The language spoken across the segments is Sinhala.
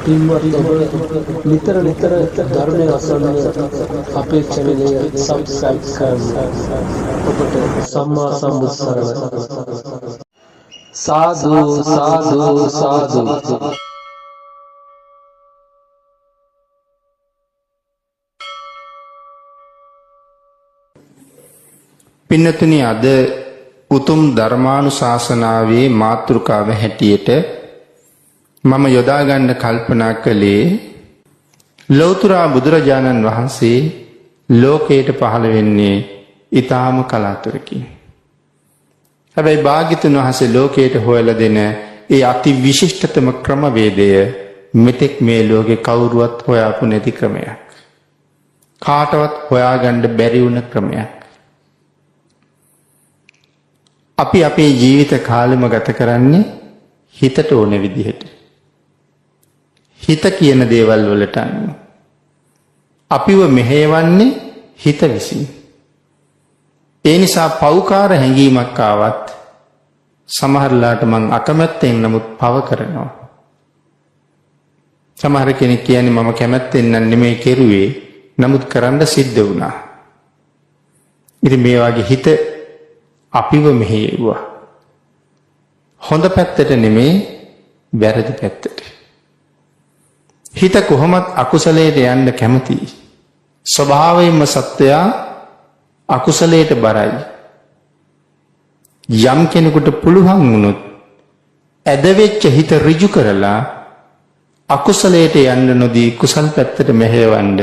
පින්වත් ඔබ නිතර ධර්මය අසන්න අපේ channel එක subscribe කරන්න. ඔබට සම්මා සම්බුත් සරණයි. සාදු සාදු සාදු. පින්නතුනි, අද උතුම් ධර්මානුශාසනාවේ මාතෘකාව හැටියට මම යොදා ගන්න කල්පනා කළේ ලෞතර බුදුරජාණන් වහන්සේ ලෝකයට පහළ වෙන්නේ ඊටාම කලාතුරකින්. හැබැයි භාග්‍යතුන් වහන්සේ ලෝකයට හොයලා දෙන ඒ අති විශිෂ්ටතම ක්‍රමවේදය මෙතෙක් මේ ලෝකේ කවුරුවත් හොයාපු නැති ක්‍රමයක්. කාටවත් හොයාගන්න බැරි වුණ ක්‍රමයක්. අපි අපේ ජීවිත කාලෙම ගත කරන්නේ හිතට ඕන විදිහට. හිත කියන දේවල් වලට අනුව. අපිව මෙහෙයවන්නේ හිත විසින්. ඒ නිසා පෞකාර හැඟීමක් ආවත් සමහරලාට මං අකමැත්තෙන් නමුත් පව කරනවා. සමහර කෙනෙක් කියන්නේ මම කැමැත්තෙන් නෙමෙයි කෙරුවේ, නමුත් කරන්න සිද්ධ වුණා. ඉතින් මේ වගේ හිත අපිව මෙහෙයුවා. හොඳ පැත්තට නෙමෙයි, වැරදි පැත්තට. හිත කොහොමත් අකුසලයට යන්න කැමතියි. ස්වභාවයෙන්ම සත්වයා අකුසලයට බරයි. යම් කෙනෙකුට පුළුවන් වුණොත් ඇදවෙච්ච හිත ඍජු කරලා අකුසලයට යන්න නොදී කුසල් පැත්තට මෙහෙයවන්න,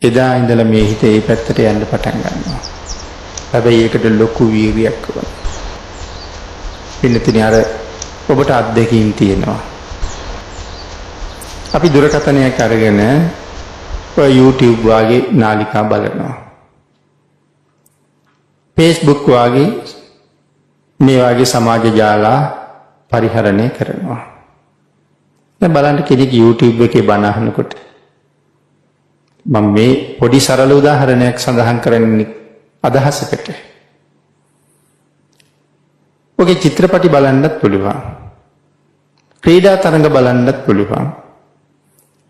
එදා ඉඳලා මේ හිත ඒ පැත්තට යන්න පටන් ගන්නවා. හැබැයි ඒකට ලොකු වීර්යයක් ඕන. පින්නතුනි, අර ඔබට අත්දැකීම් තියෙනවා. අපි දුරකථනයක් අරගෙන ඔය YouTube වාගේ නාලිකා බලනවා. Facebook වාගේ මේ වාගේ සමාජ ජාලා පරිහරණය කරනවා. දැන් බලන්න කෙනෙක් YouTube එකේ බණ අහනකොට, මම මේ පොඩි සරල උදාහරණයක් සඳහන් කරන්නේ අදහසකට. ඔගේ චිත්‍රපටි බලන්නත් පුළුවන්. ක්‍රීඩා තරඟ බලන්නත් පුළුවන්.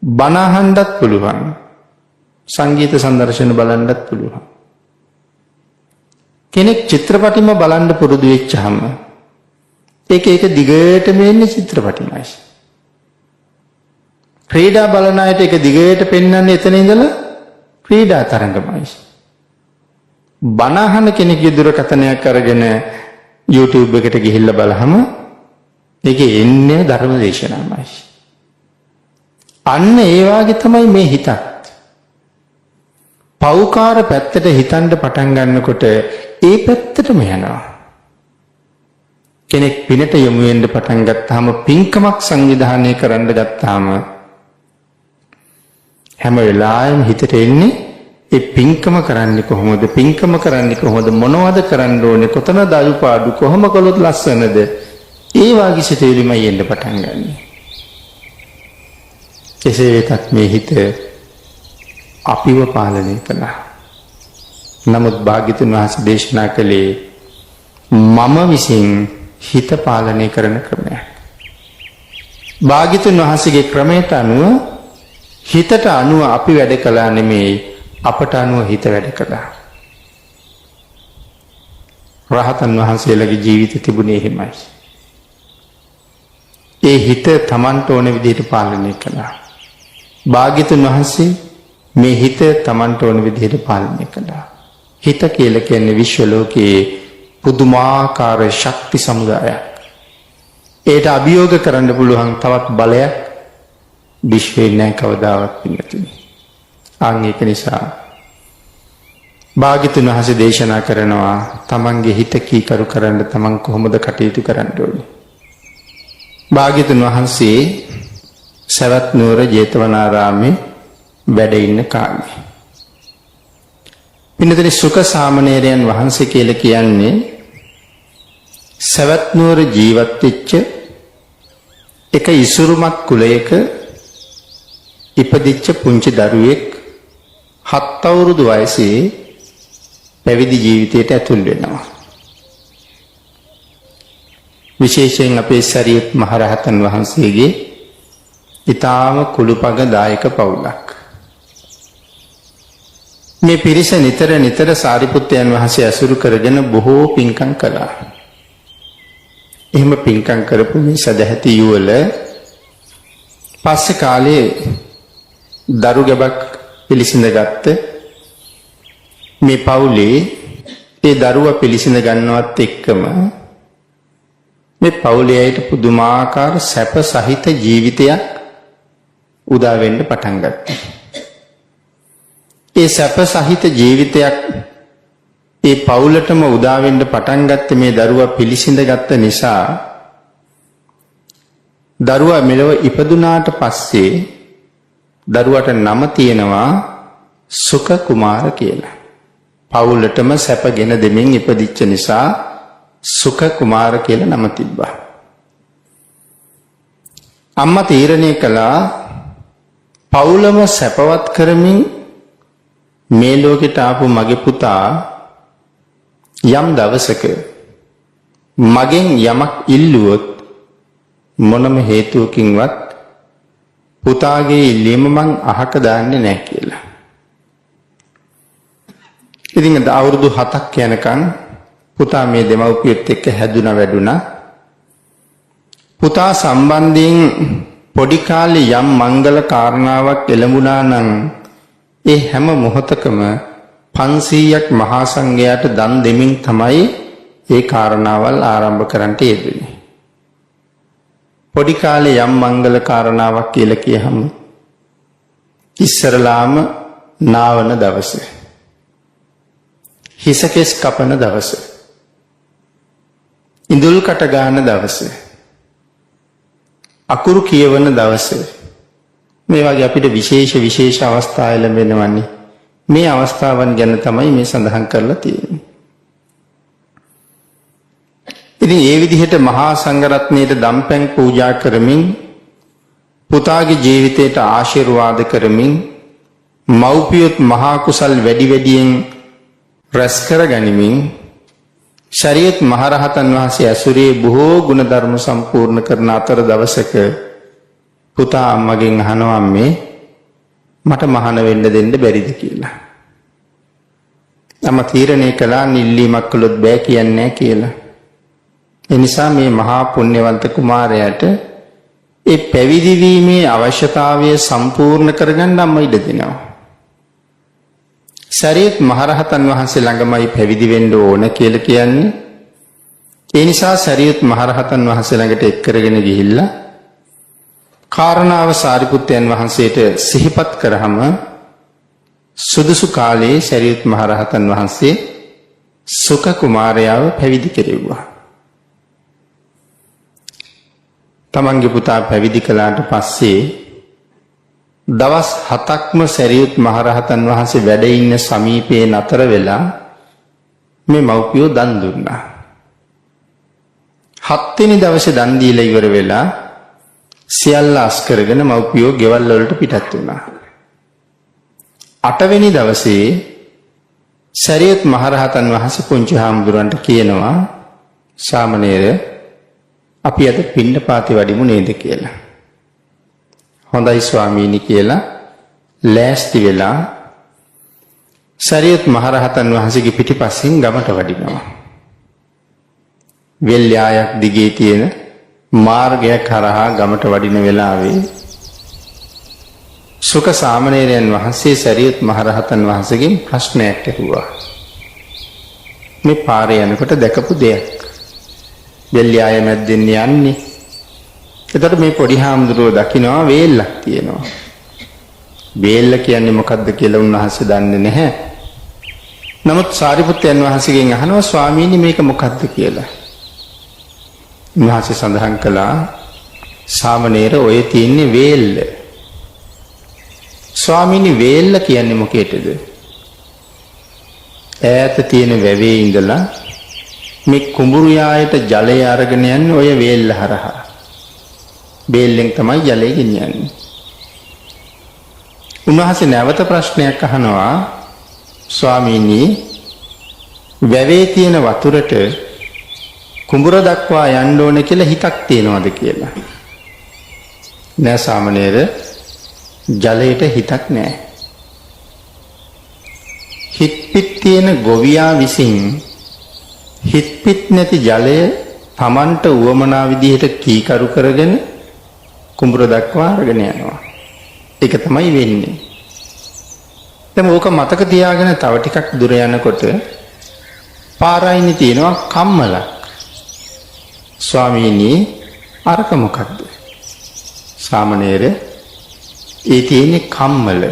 බණ අහන්නත් පුළුවන්. සංගීත සංදර්ශන බලන්නත් පුළුවන්. කෙනෙක් චිත්‍රපටිම බලන්න පුරුදු වෙච්චාම ඒක දිගටම එන්නේ චිත්‍රපටිමයි. ක්‍රීඩා බලන අයට ඒක දිගට පෙන්වන්නේ එතන ඉඳලා ක්‍රීඩා තරඟමයි. බණ අහන කෙනෙක්ගේ දුරකථනයක් අරගෙන YouTube එකට ගිහිල්ලා බලහම ඒකේ එන්නේ ධර්ම දේශනාවයි. අන්න ඒ වාගේ තමයි මේ හිතත්. පෞකාර පැත්තට හිතන්න පටන් ගන්නකොට ඒ පැත්තටම යනවා. කෙනෙක් පිනට යොමු වෙන්න පටන් ගත්තාම, පින්කමක් සංවිධානය කරන්න ගත්තාම හැම වෙලාවෙම හිතට එන්නේ ඒ පින්කම කරන්නේ කොහොමද? පින්කම කරන්නේ කොහොමද? මොනවද කරන්න ඕනේ? කොතනද අඩුපාඩු? කොහොම කළොත් ලස්සනද? ඒ වාගේ සිතුවිලිමයි එන්න පටන් ගන්නෙ. කෙසේ වෙතත් මේ හිත අපිව පාලනය කළා. නමුත් භාග්‍යතුන් වහන්සේ දේශනා කළේ මම විසින් හිත පාලනය කරන ක්‍රමයක්. භාග්‍යතුන් වහන්සේගේ ක්‍රමයට අනුව, හිතට අනුව අපි වැඩ කළා නෙමෙයි, අපට අනුව හිත වැඩ කළා. රහතන් වහන්සේලාගේ ජීවිතය තිබුණේ එහෙමයි. ඒ හිත Tamanට ඕන විදිහට පාලනය කළා. භාග්‍යතුන් වහන්සේ මේ හිත Tamanට ඕන විදිහට පාලනය කළා. හිත කියලා කියන්නේ විශ්ව ලෝකයේ පුදුමාකාර ශක්ති සමුදායක්. ඒට අභියෝග කරන්න පුළුවන් තවත් බලයක් විශ්වයේ නැහැ කවදාවත් පිළිතුරු. ඒක නිසා භාග්‍යතුන් වහන්සේ දේශනා කරනවා තමන්ගේ හිත කීකරු කරන්න තමන් කොහොමද කටයුතු කරන්න ඕනේ. භාග්‍යතුන් වහන්සේ සවැත් නුවර ජේතවනාරාමේ වැඩ ඉන්න කාලේ. පින්නතේ සුඛ සාමණේරයන් වහන්සේ කියලා කියන්නේ සවැත් නුවර ජීවත් වෙච්ච එක ඉසුරුමත් කුලයක ඉපදිච්ච පුංචි දරුවෙක් 7 අවුරුදු වයසේ පැවිදි ජීවිතයට ඇතුල් වෙනවා. විශේෂයෙන් අපේ සරියුත් මහරහතන් වහන්සේගේ ඊටාම කුළුපගදායක පවුලක්. මේ පිරිස නිතර සාරිපුත්තයන් වහන්සේ ඇසුරු කරගෙන බොහෝ පින්කම් කළා. එහෙම පින්කම් කරපු මේ සදැහැති යුවල පස්සේ කාලේ දරු ගැබක් පිළිසිඳ ගත්ත මේ පවුලේ ඒ දරුවා පිළිසිඳ ගන්නවත් එක්කම මේ පවුලේ අයට පුදුමාකාර සැප සහිත ජීවිතයක් උදා වෙන්න පටන් ගත්තා. ඒ සැප සහිත ජීවිතයක් ඒ පවුලටම උදා වෙන්න පටන් ගත්ත මේ දරුවා පිළිසිඳ ගත්ත නිසා දරුවා මෙලව ඉපදුනාට පස්සේ දරුවට නම තියෙනවා සුඛ කුමාර කියලා. පවුලටම සැපගෙන දෙමින් ඉපදිච්ච නිසා සුඛ කුමාර කියලා නම තිබ්බා. අම්මා තීරණය කළා පවුලම සැපවත් කරමින් මේ ලෝකෙට ආපු මගේ පුතා යම් දවසක මගෙන් යමක් ඉල්ලුවොත් මොනම හේතුවකින්වත් පුතාගේ ඉල්ලීම මං අහක දාන්නේ නැහැ කියලා. ඉතින් අවුරුදු 7ක් යනකම් පුතා මේ දෙමව්පියොත් එක්ක හැදුනා වැඩුණා. පුතා සම්බන්ධයෙන් පොඩි කාලේ යම් මංගල කාරණාවක් එළඹුණා නම් ඒ හැම මොහොතකම 500ක් මහා සංඝයාට දන් දෙමින් තමයි ඒ කාරණාවල් ආරම්භ කරන්නට යෙදුනේ. පොඩි කාලේ යම් මංගල කාරණාවක් කියලා කියහම ඉස්සරලාම නාවන දවසේ හිසකෙස් කපන දවසේ ඉඳුල් කට ගන්න දවසේ අකුරු කියවන දවසේ මේ වගේ අපිට විශේෂ අවස්ථා ලැබෙනවනේ. මේ අවස්ථාවන් ගැන තමයි මේ සඳහන් කරලා තියෙන්නේ. ඉතින් ඒ විදිහට මහා සංඝරත්නයට දම්පැන් පූජා කරමින් පුතාගේ ජීවිතයට ආශිර්වාද කරමින් මව්පියොත් මහා කුසල් වැඩියෙන් රැස් කර ගනිමින් ශරීයත් මහරහතන් වහන්සේ ඇසුරේ බොහෝ ගුණ ධර්ම සම්පූර්ණ කරන අතර දවසක පුතා අම්මගෙන් අහනවා අම්මේ මට මහාන වෙන්න දෙන්න බැරිද කියලා. අම්මා තීරණය කළා නිල්ලීමක් කළොත් බෑ කියන්නේ නැහැ කියලා. ඒ නිසා මේ මහා පුණ්‍යවන්ත කුමාරයාට ඒ පැවිදි වීමේ අවශ්‍යතාවය සම්පූර්ණ කරගන්න අම්මා ඉඩ දෙනවා. ශරීයත් මහරහතන් වහන්සේ ළඟමයි පැවිදි වෙන්න ඕන කියලා කියන්නේ. ඒ නිසා ශරීයත් මහරහතන් වහන්සේ ළඟට එක් කරගෙන ගිහිල්ලා කාරණාව සාරිපුත්තයන් වහන්සේට සිහිපත් කරාම සුදුසු කාලයේ ශරීයත් මහරහතන් වහන්සේ සුඛ කුමාරයාව පැවිදි කෙරෙව්වා. තමන්ගේ පුතා පැවිදි කළාට පස්සේ දවස් 7ක්ම ශරීයත් මහරහතන් වහන්සේ වැඩ ඉන්න සමීපයේ නතර වෙලා මේ මව්පියෝ දන් දුන්නා. 7 වෙනි දවසේ දන් දීලා ඉවර වෙලා සියල්ල අස් කරගෙන මව්පියෝ ගෙවල් වලට පිටත් වුණා. 8 වෙනි දවසේ ශරීයත් මහරහතන් වහන්සේ පුංචි හාමුදුරන්ට කියනවා සාමණේර අපි අද පිණ්ඩපාතේ වඩිමු නේද කියලා. හොඳයි ස්වාමීනි කියලා ලෑස්ති වෙලා ශරීයත් මහරහතන් වහන්සේගේ පිටිපස්සෙන් ගමට වඩිනවා. වෙල්යායක් දිගේ තියෙන මාර්ගයක් හරහා ගමට වඩින වෙලාවේ සුඛ සාමණේරයන් වහන්සේ ශරීයත් මහරහතන් වහන්සේගෙන් ප්‍රශ්නයක් ඇහුවා. මේ පාරේ යනකොට දැකපු දෙයක්. වෙල්යාය මැද්දෙන් යන්නේ. එතකොට මේ පොඩි හාමුදුරුවෝ දකිනවා වේල්ලක් තියෙනවා. වේල්ල කියන්නේ මොකද්ද කියලා උන්වහන්සේ දන්නේ නැහැ. නමුත් සාරිපුත්තයන් වහන්සේගෙන් අහනවා ස්වාමීනි මේක මොකද්ද කියලා. උන්වහන්සේ සඳහන් කළා සාමණේර ඔය තියෙන්නේ වේල්ල. ස්වාමීනි වේල්ල කියන්නේ මොකේද? ඈත තියෙන වැවේ ඉඳලා මේ කුඹුරු යායට ජලය අරගෙන යන්නේ ඔය වේල්ල හරහා. වේල්ලෙන් තමයි ජලය ගෙනියන්නේ. උන්වහන්සේ නැවත ප්‍රශ්නයක් අහනවා ස්වාමීනි වැවේ තියෙන වතුරට කුඹුර දක්වා යන්න ඕන කියලා හිතක් තියනවද කියලා. නෑ සාමණේර ජලයට හිතක් නෑ. හිත් පිට තියෙන ගොවියා විසින් හිත් පිට නැති ජලය Tamanට උවමනා විදිහට කීකරු කරගෙන කුඹුර දක්වා අරගෙන යනවා. ඒක තමයි වෙන්නේ. දැන් ඕක මතක තියාගෙන තව ටිකක් දුර යනකොට පාරයිනේ තියෙනවා කම්මලක්. ස්වාමීනි අරක මොකක්ද? සාමණේර ඒ තියෙන්නේ කම්මල.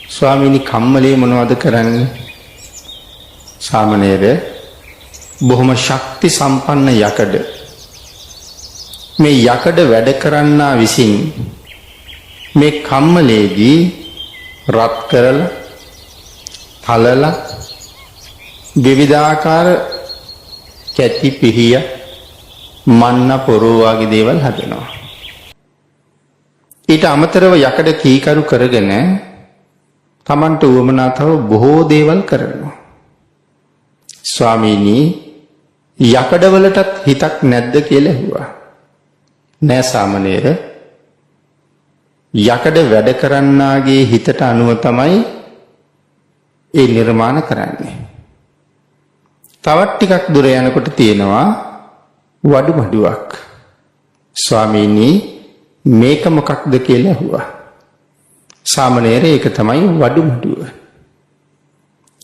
ස්වාමීනි කම්මලේ මොනවද කරන්නේ? සාමණේර බොහොම ශක්ති සම්පන්න යකඩ. මේ යකඩ වැඩ කරන්නා විසින් මේ කම්මලේදී රත් කරලා තලලා විවිධාකාර කැටි පිහිය මන්න පොරෝ වගේ දේවල් හදනවා. ඊට අමතරව යකඩ කීකරු කරගෙන Tamanට උවමනා තව බොහෝ දේවල් කරනවා. ස්වාමීනි යකඩවලටත් හිතක් නැද්ද කියලා ඇහුවා. නෑ සාමණේර යකඩ වැඩ කරන්නාගේ හිතට අනුව තමයි ඒ නිර්මාණ කරන්නේ. තවත් ටිකක් දුර යනකොට තියෙනවා වඩු මඩුවක්. ස්වාමීනි මේක මොකක්ද කියලා ඇහුවා. සාමණේර ඒක තමයි වඩු මඩුව.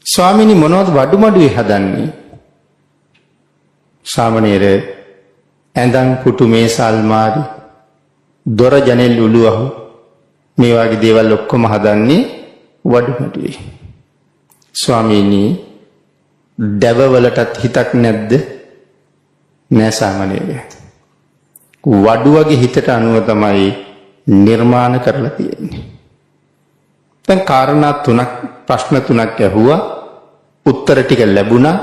ස්වාමීනි මොනවද වඩු මඩුවේ හදන්නේ? සාමණේර ඇඳන් පුටු මේස අල්මාරි දොර ජනෙල් උළුවහු මේ වගේ දේවල් ඔක්කොම හදන්නේ වඩු මඩුවේ. ස්වාමීනි දැවවලටත් හිතක් නැද්ද? නෑ සාමණේර. වඩු වගේ හිතට අනුව තමයි නිර්මාණ කරලා තියෙන්නේ. දැන් කාරණා තුනක් ප්‍රශ්න තුනක් ඇහුවා. උත්තර ටික ලැබුණා.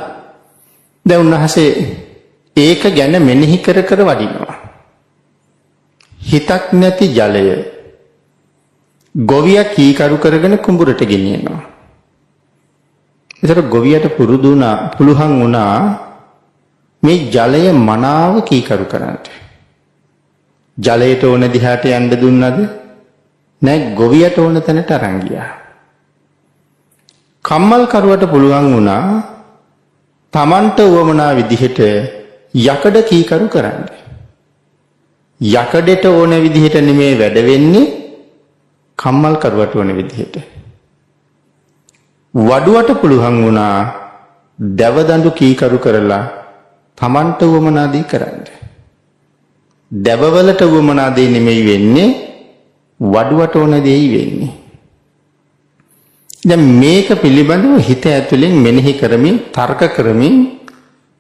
දැන් උන්වහන්සේ ඒක ගැන මෙනෙහි කර කර වඩිනවා. හිතක් නැති ජලය ගොවියා කීකරු කරගෙන කුඹුරට ගෙනියනවා. ඒතර ගොවියට පුළුවන් වුණා මේ ජලය මනාව කීකරු කරන්නට. ජලයට ඕන දිහාට යන්න දුන්නද? නෑ ගොවියට ඕන තැනට අරන් ගියා. කම්මල් කරුවට පුළුවන් වුණා Tamanට උවමනා විදිහට යකඩ කීකරු කරන්න. යකඩට ඕන විදිහට නෙමේ වැඩ වෙන්නේ කම්මල් කරුවට ඕන විදිහට. වඩුවට පුළුවන් වුණා දැවදඬු කීකරු කරලා Tamanට උවමනා දේ කරන්න. දැවවලට උවමනා දේ නෙමෙයි වෙන්නේ වඩුවට ඕන දෙයි වෙන්නේ. දැන් මේක පිළිබඳව හිත ඇතුලෙන් මෙනෙහි කරමින් තර්ක කරමින්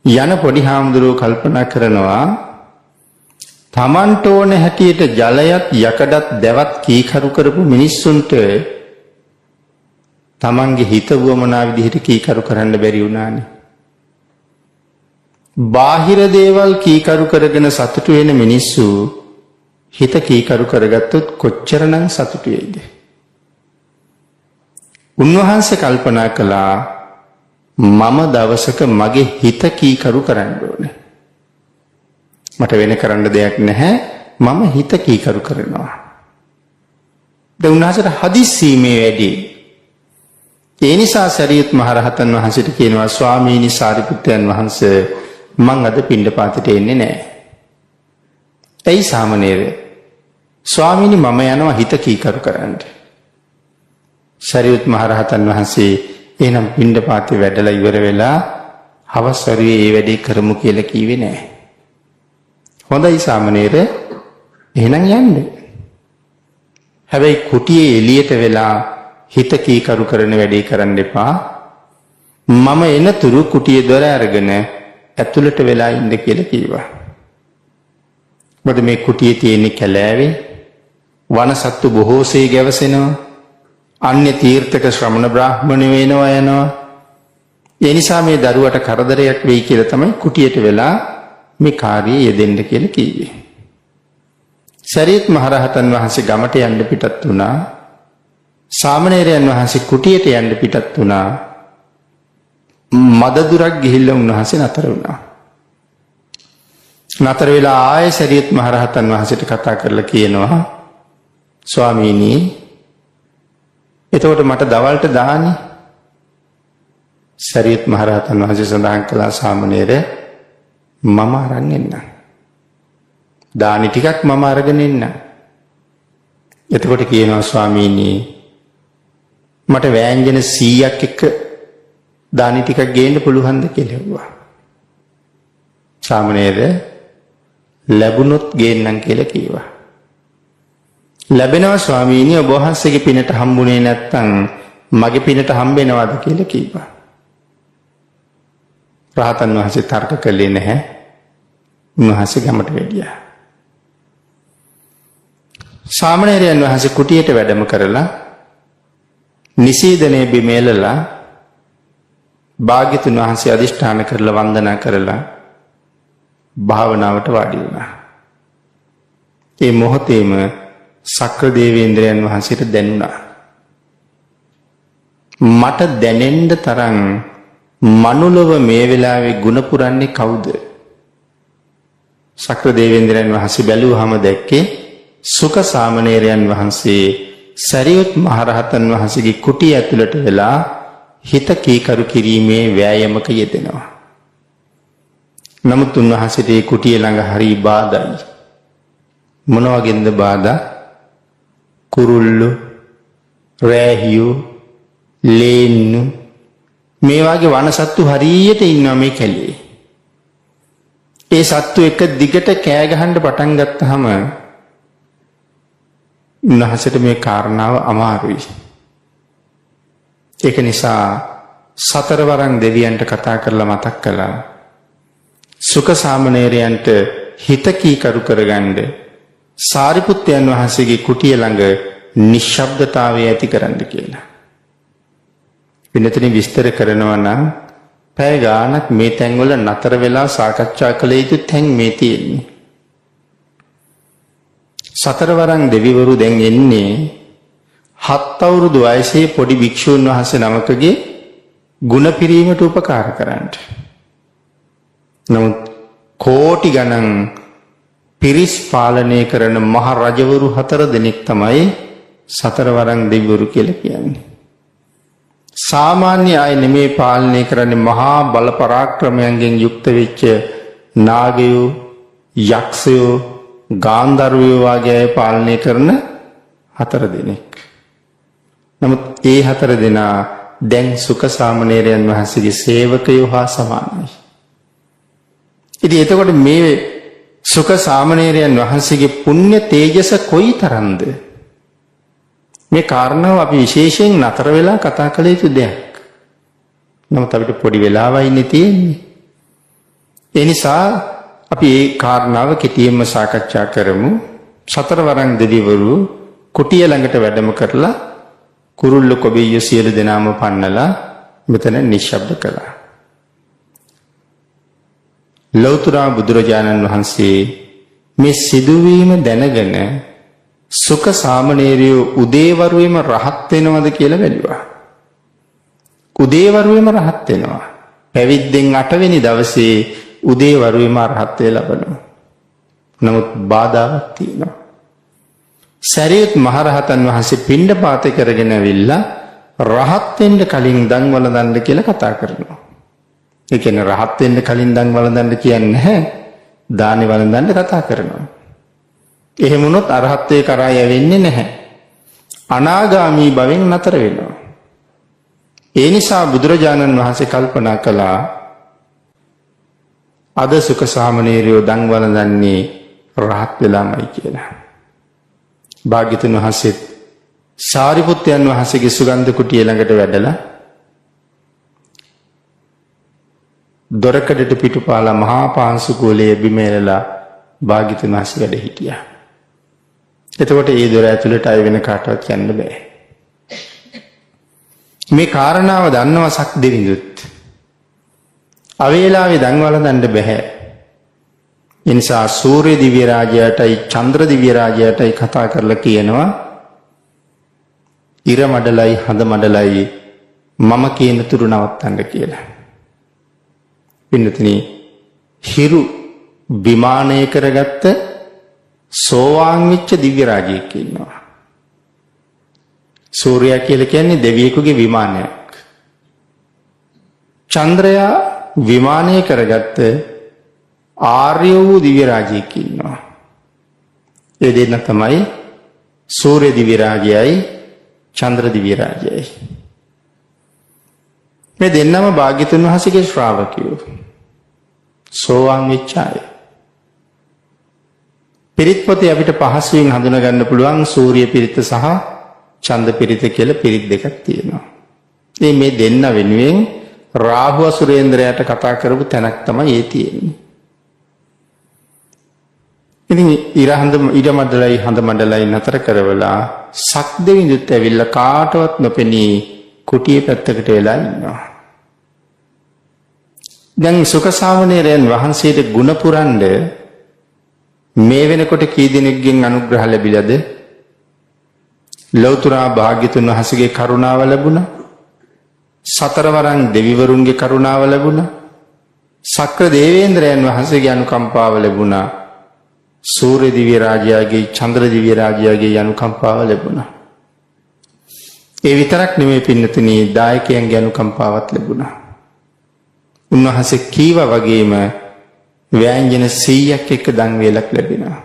යන පොඩි හාමුදුරුවෝ කල්පනා කරනවා Tamanට ඕන හැටියට ජලයත් යකඩත් දැවත් කීකරු කරපු මිනිස්සුන්ට Tamanගේ හිත වුවමනා විදිහට කීකරු කරන්න බැරි වුණානේ. බාහිර දේවල් කීකරු කරගෙන සතුටු වෙන මිනිස්සු හිත කීකරු කරගත්තොත් කොච්චරනම් සතුටු වෙයිද? උන්වහන්සේ කල්පනා කළා මම දවසක මගේ හිත කීකරු කරන්න ඕනේ. මට වෙන කරන්න දෙයක් නැහැ. මම හිත කීකරු කරනවා. දැන් උන්වහන්සේට හදිස්සි මේ වැඩි. ඒ නිසා සරියුත් මහරහතන් වහන්සේට කියනවා ස්වාමීනි සාරිපුත්‍රයන් වහන්සේ මං අද පිණ්ඩපාතයට එන්නේ නැහැ. ඇයි සාමණේර? ස්වාමීනි මම යනවා හිත කීකරු කරන්න. සරියුත් මහරහතන් වහන්සේ එහෙනම් පිණ්ඩපාතේ වැඩලා ඉවර වෙලා හවස් වරුවේ ඒ වැඩේ කරමු කියලා කිව්වේ නෑ. හොඳයි සාමණේර එහෙනම් යන්න. හැබැයි කුටියේ එළියට වෙලා හිත කීකරු කරන වැඩේ කරන්න එපා. මම එනතුරු කුටියේ දොර අරගෙන ඇතුළට වෙලා ඉන්න කියලා කිව්වා. මොකද මේ කුටියේ තියෙන කැලෑවේ වනසත්තු බොහෝසේ ගැවසෙනවා. අන්‍ය තීර්ථක ශ්‍රමණ බ්‍රාහ්මණ වෙනවා යනවා. ඒ නිසා මේ දරුවට කරදරයක් වෙයි කියලා තමයි කුටියට වෙලා මේ කාර්යය යෙදෙන්න කියලා කිව්වේ. සරියුත් මහරහතන් වහන්සේ ගමට යන්න පිටත් වුණා. සාමණේරයන් වහන්සේ කුටියට යන්න පිටත් වුණා. මද දුරක් ගිහිල්ලා උන්වහන්සේ නතර වුණා. නතර වෙලා ආයෙ සරියුත් මහරහතන් වහන්සේට කතා කරලා කියනවා ස්වාමීනි එතකොට මට දවල්ට දාන්නේ සරියුත් මහරහතන් වහන්සේ සඳහන් කළා සාමණේර මම අරන් එන්නම් දානි ටිකක් මම අරගෙන එන්නම් එතකොට කියනවා ස්වාමීනි මට වෑංජන 100ක් එක්ක දානි ටිකක් ගේන්න පුළුවන්ද කියලා ඇහුවා සාමණේර ලැබුණොත් ගේන්නම් කියලා කිව්වා ලැබෙනවා ස්වාමීනි ඔබ වහන්සේගේ පිනට හම්බුනේ නැත්තම් මගේ පිනට හම්බෙනවද කියලා කිව්වා රහතන් වහන්සේ තර්ක කළේ නැහැ උන්වහන්සේ ගමට වැඩියා සාමණේරයන් වහන්සේ කුටියට වැඩම කරලා නිසීදනේ බිමේලලා භාග්‍යතුන් වහන්සේ අදිෂ්ඨාන කරලා වන්දනා කරලා භාවනාවට වාඩි වුණා. ඒ මොහොතේම සක්‍ර දේවේන්ද්‍රයන් වහන්සේට දැනුණා. මට දැනෙන්න තරම් මනුලොව මේ වෙලාවේ ගුණ පුරන්නේ කවුද? සක්‍ර දේවේන්ද්‍රයන් වහන්සේ බැලුවාම දැක්කේ සුඛ සාමණේරයන් වහන්සේ සරියුත් මහරහතන් වහන්සේගේ කුටිය ඇතුළට වෙලා හිත කීකරු කිරීමේ වෑයමක යෙදෙනවා. නමුත් උන්වහන්සේට ඒ කුටිය ළඟ හරි බාධායි. මොන වගේද බාධා? කුරුල්ලු, රෑහියු, ලේන්නු මේ වගේ වනසත්තු හරියට ඉන්නවා මේ කැලේ. ඒ සත්තු එක දිගට කෑ ගහන්න පටන් ගත්තාම උන්වහන්සේට මේ කාරණාව අමාරුයි. ඒක නිසා සතරවරන් දෙවියන්ට කතා කරලා මතක් කළා සුඛ සාමණේරයන්ට හිත කීකරු කරගන්න සාරිපුත්තයන් වහන්සේගේ කුටිය ළඟ නිශ්ශබ්දතාවය ඇති කරන්න කියලා. වෙනතන විස්තර කරනවා නම් පැය ගාණක් මේ තැන්වල නතර වෙලා සාකච්ඡා කළ යුතු තැන් මේ තියෙන්නේ. සතරවරන් දෙවිවරු දැන් එන්නේ 7 අවුරුදු වයසේ පොඩි භික්ෂූන් වහන්සේ නමකගේ ගුණ පිරීමට උපකාර කරන්න. නමුත් කෝටි ගණන් පිරිස් පාලනය කරන මහ රජවරු 4 දෙනෙක් තමයි සතරවරන් දෙවිවරු කියලා කියන්නේ. සාමාන්‍ය අය නෙමේ පාලනය කරන්නේ මහා බල පරාක්‍රමයන්ගෙන් යුක්ත වෙච්ච නාගයෝ, යක්ෂයෝ, ගාන්ධර්වයෝ වගේ අය පාලනය කරන 4 දෙනෙක්. නමුත් ඒ 4 දෙනා දැන් සුඛ සාමණේරයන් වහන්සේගේ සේවකයෝ හා සමානයි. ඉතින් එතකොට මේ සුඛ සාමණේරයන් වහන්සේගේ පුණ්‍ය තේජස කොයිතරම්ද? මේ කාරණාව අපි විශේෂයෙන් නතර වෙලා කතා කළ යුතු දෙයක්. නමුත් අපිට පොඩි වෙලාවයි ඉන්නේ තියෙන්නේ. ඒ නිසා අපි මේ කාරණාව කෙටියෙන්ම සාකච්ඡා කරමු. සතරවරන් දෙවිවරු කුටිය ළඟට වැඩම කරලා කුරුල්ල කොබිය සියලු දෙනාම පන්නලා මෙතන නිශ්ශබ්ද කළා. ලෞතර බුදුරජාණන් වහන්සේ මේ සිදුවීම දැනගෙන සුඛ සාමණේරයෝ උදේවරුේම රහත් වෙනවද කියලා බැලුවා. උදේවරුේම රහත් වෙනවා. පැවිද්දෙන් 8 වෙනි දවසේ උදේවරුේම රහත්ත්වය ලබනවා. නමුත් බාධාවක් තියෙනවා. සරියුත් මහරහතන් වහන්සේ පිණ්ඩපාතේ කරගෙන ඇවිල්ලා රහත් වෙන්න කලින් දන් වළඳන්න කියලා කතා කරනවා. ඒ කියන්නේ රහත් වෙන්න කලින් දන් වළඳන්න කියන්නේ නැහැ. දානි වළඳන්න කතා කරනවා. එහෙම වුණොත් අරහත්ත්වයේ කරා යවෙන්නේ නැහැ. අනාගාමී භවෙන් නතර වෙනවා. ඒ නිසා බුදුරජාණන් වහන්සේ කල්පනා කළා අද සුඛ සාමණේරයෝ දන් වළඳන්නේ රහත් වෙලාමයි කියලා. භාග්‍යතුන් වහන්සේ සාරිපුත්තයන් වහන්සේගේ සුගන්ධ කුටිය ළඟට වැඩලා දොරකඩට පිටුපාලා මහා පාංශුකූලයේ බිමේලලා භාග්‍යතුන් වහන්සේ වැඩ හිටියා. එතකොට ඒ දොර ඇතුළට අය වෙන කාටවත් යන්න බෑ. මේ කාරණාව දන්නවා සක් දෙවිඳුත්. අවේලාවේ දන් වළඳන්න බෑ. ඒ නිසා සූර්ය දිව්‍ය රාජයාටයි චන්ද්‍ර දිව්‍ය රාජයාටයි කතා කරලා කියනවා ඉර මඩලයි හඳ මඩලයි මම කියන තුරු නවත්තන්න කියලා. පින්නතුනි හිරු විමානය කරගත්ත සෝවාන් වෙච්ච දිව්‍ය රාජයෙක් ඉන්නවා. සූර්යයා කියලා කියන්නේ දෙවියෙකුගේ විමානයක්. චන්ද්‍රයා විමානය කරගත්ත ආර්ය වූ දිව්‍ය රාජයෙක් ඉන්නවා. ඒ දෙන්න තමයි සූර්ය දිව්‍ය රාජයයි චන්ද්‍ර දිව්‍ය රාජයයි. මේ දෙන්නම භාග්‍යතුන් වහන්සේගේ ශ්‍රාවකයෝ. සෝවාන් වෙච්ච අය. පිරිත් පොතේ අපිට පහසුවෙන් හඳුනා ගන්න පුළුවන් සූර්ය පිරිත සහ චන්ද්‍ර පිරිත කියලා පිරිත් දෙකක් තියෙනවා. මේ දෙන්න වෙනුවෙන් රාහු අසුරේන්ද්‍රයාට කතා කරපු තැනක් තමයි ඒ තියෙන්නේ. ඉතින් ඉර මණ්ඩලයි හඳ මණ්ඩලයි නතර කරවලා සක්දෙවිඳුත් ඇවිල්ලා කාටවත් නොපෙනී කුටියේ පැත්තකට වෙලා ඉන්නවා. දැන් සුඛසාමණේරයන් වහන්සේට ගුණ පුරන්න මේ වෙනකොට කී දෙනෙක්ගෙන් අනුග්‍රහ ලැබිලාද? ලෞතර භාග්‍යතුන් වහන්සේගේ කරුණාව ලැබුණා. සතරවරන් දෙවිවරුන්ගේ කරුණාව ලැබුණා. සක්‍ර දේවේන්ද්‍රයන් වහන්සේගේ අනුකම්පාව ලැබුණා. සූර්ය දිව්‍ය රාජයාගේ චන්ද්‍ර දිව්‍ය රාජයාගේ අනුකම්පාව ලැබුණා. ඒ විතරක් නෙමෙයි පින්නතුනි දායකයන්ගේ අනුකම්පාවත් ලැබුණා. උන්වහන්සේ කීවා වගේම ව්‍යංජන 100ක් එක්ක දන් වේලක් ලැබෙනවා.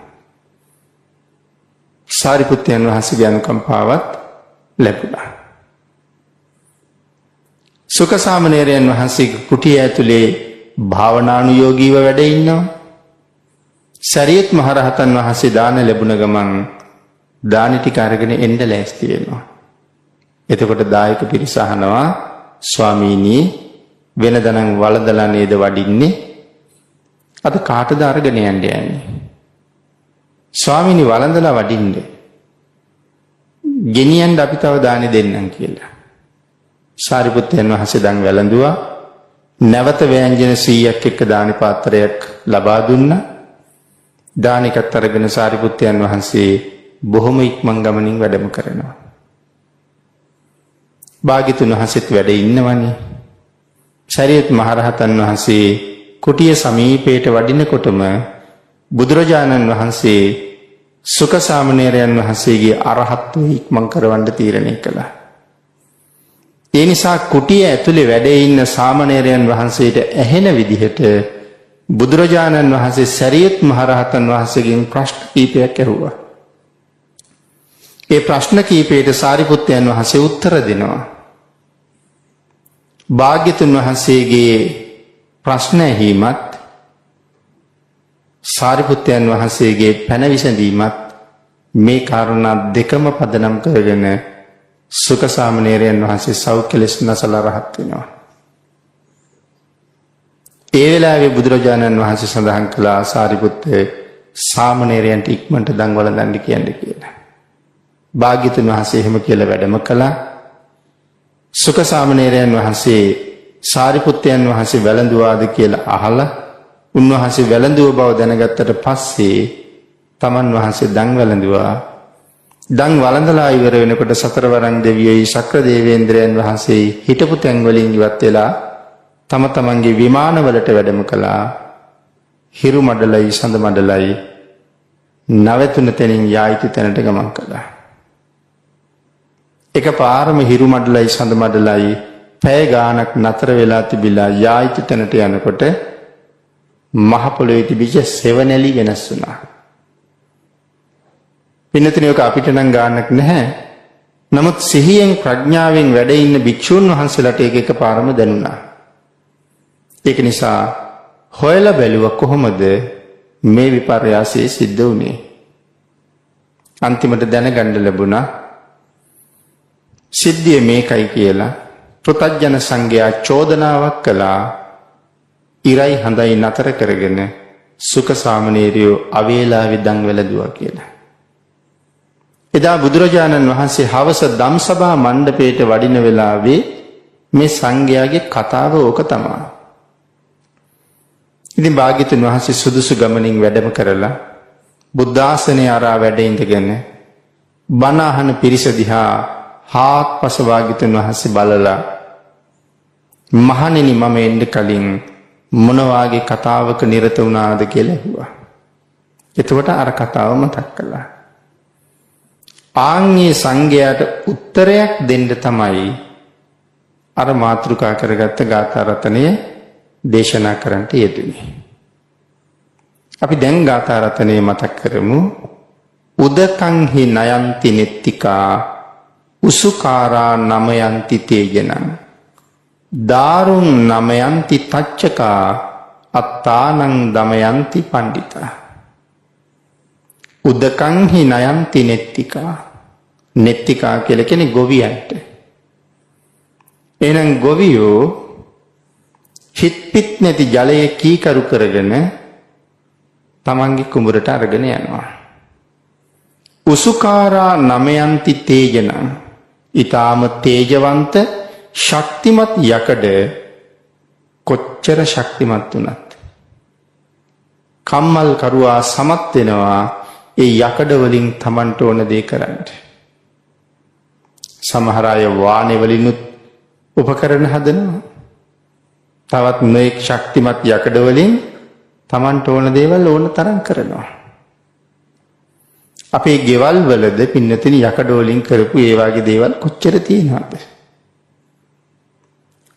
සාරිපුත්තයන් වහන්සේගේ අනුකම්පාවත් ලැබුණා. සුඛසාමණේරයන් වහන්සේගේ කුටිය ඇතුලේ භාවනානුයෝගීව වැඩ ඉන්නවා. සරියුත් මහරහතන් වහන්සේ දාන ලැබුණ ගමන් දානි ටික අරගෙන එන්න ලෑස්ති වෙනවා. එතකොට දායක පිරිස අහනවා ස්වාමීනි වෙනදනම් වළඳලා නේද වඩින්නේ? අද කාටද අරගෙන යන්නේ? ස්වාමීනි වළඳලා වඩින්නේ. ගෙනියන්න අපි තව දානි දෙන්නම් කියලා. සාරිපුත්තයන් වහන්සේ දන් වැළඳුවා. නැවත ව්‍යංජන 100ක් එක්ක දානි පාත්‍රයක් ලබා දුන්නා. දානිකත් අරගෙන සාරිපුත්තයන් වහන්සේ බොහොම ඉක්මන් ගමනින් වැඩම කරනවා. භාග්‍යතුන් වහන්සේත් වැඩ ඉන්නවනේ. සරියුත් මහරහතන් වහන්සේ කුටිය සමීපයට වඩිනකොටම බුදුරජාණන් වහන්සේ සුඛසාමණේරයන් වහන්සේගේ අරහත්ත්වය ඉක්මන් කරවන්න තීරණය කළා. ඒ නිසා කුටිය ඇතුලේ වැඩ ඉන්න සාමණේරයන් වහන්සේට ඇහෙන විදිහට බුදුරජාණන් වහන්සේ සරියුත් මහරහතන් වහන්සේගෙන් ප්‍රශ්න කීපයක් ඇහුවා. ඒ ප්‍රශ්න කීපයට සාරිපුත්තයන් වහන්සේ උත්තර දෙනවා. භාග්‍යතුන් වහන්සේගේ ප්‍රශ්න ඇහිමත් සාරිපුත්තයන් වහන්සේගේ පැන විසඳීමත් මේ කාරණා දෙකම පදනම් කරගෙන සුඛසාමණේරයන් වහන්සේ සෞඛ්‍ය ලෙස නැසලා රහත් වෙනවා. ඒ වෙලාවේ බුදුරජාණන් වහන්සේ සඳහන් කළා සාරිපුත්ත සාමණේරයන්ට ඉක්මනට දන් වළඳන්න කියන්නේ කියලා. භාග්‍යතුන් වහන්සේ එහෙම කියලා වැඩම කළා. සුඛසාමණේරයන් වහන්සේ සාරිපුත්තයන් වහන්සේ වැළඳුවාද කියලා අහලා උන්වහන්සේ වැළඳුව බව දැනගත්තට පස්සේ තමන් වහන්සේ දන් වැළඳුවා. දන් වළඳලා ඉවර වෙනකොට සතරවරන් දෙවියෝයි ශක්‍ර දේවේන්ද්‍රයන් වහන්සේ හිටපු තැන් වලින් ඉවත් වෙලා තම තමන්ගේ විමානවලට වැඩම කළා. හිරු මඩලයි සඳ මඩලයි නවතුන තැනින් යායිති තැනට ගමන් කළා. එකපාරම හිරු මඩලයි සඳ මඩලයි පැය ගාණක් නතර වෙලා තිබිලා යායිති තැනට යනකොට මහ පොළොවේ තිබිච්ච සෙවණැලි වෙනස් වුණා. පින්නතුනි ඔක අපිට නම් ගාණක් නැහැ. නමුත් සිහියෙන් ප්‍රඥාවෙන් වැඩ ඉන්න භික්ෂුන් වහන්සේලාට ඒක එකපාරම දැනුණා. ඒක නිසා හොයලා බැලුවා කොහොමද මේ විපර්යාසය සිද්ධ වුණේ. අන්තිමට දැනගන්න ලැබුණා සිද්ධිය මේකයි කියලා. පෘථග්ජන සංඝයා චෝදනාවක් කළා. ඉරයි හඳයි නතර කරගෙන සුඛසාමණේරයෝ අවේලාවේ දන් වැළඳුවා කියලා. එදා බුදුරජාණන් වහන්සේ හවස ධම්සභා මණ්ඩපයට වඩින වෙලාවේ මේ සංඝයාගේ කතාව ඕක තමයි. ඉතින් භාග්‍යතුන් වහන්සේ සුදුසු ගමනින් වැඩම කරලා බුද්ධාසනය අරා වැඩ ඉඳගෙන බණ අහන පිරිස දිහා හාත්පස භාග්‍යතුන් වහන්සේ බලලා මහණෙනි මම එන්න කලින් මොන වාගේ කතාවක නිරත වුණාද කියලා ඇහුවා. එතකොට අර කතාව මතක් කළා. ආන්ගේ සංඝයාට උත්තරයක් දෙන්න තමයි අර මාතෘකා කරගත්ත ගාථා රතනය දේශනා කරන්නට යෙදුනේ. අපි දැන් ගාථා රතනය මතක් කරමු. උදකංහි නයන්ති නෙත්තිකා උසුකාරා නමයන්ති තේජනං දාරුං නමයන්ති තච්චකා අත්තානං දමයන්ති පණ්ඩිතා. උදකංහි නයන්ති නෙත්තිකා. නෙත්තිකා කියලා කියන්නේ ගොවියන්ට. එහෙනම් ගොවියෝ හිත් පිට නැති ජලයේ කීකරු කරගෙන තමන්ගේ කුඹරට අරගෙන යනවා. උසුකාරා නමයන්ති තේජනං ඊටාම තේජවන්ත ශක්තිමත් යකඩ කොච්චර ශක්තිමත් වුණත් කම්මල් කරුවා සමත් වෙනවා ඒ යකඩ වලින් තමන්ට ඕන දේ කරන්න. සමහර අය වාහනේ වලිනුත් උපකරණ හදනවා. තවත් මේක ශක්තිමත් යකඩ වලින් තමන්ට ඕන දේවල් ඕන තරම් කරනවා. අපේ ගෙවල් වලද පින්නතින යකඩ වලින් කරපු ඒ වගේ දේවල් කොච්චර තියෙනවද?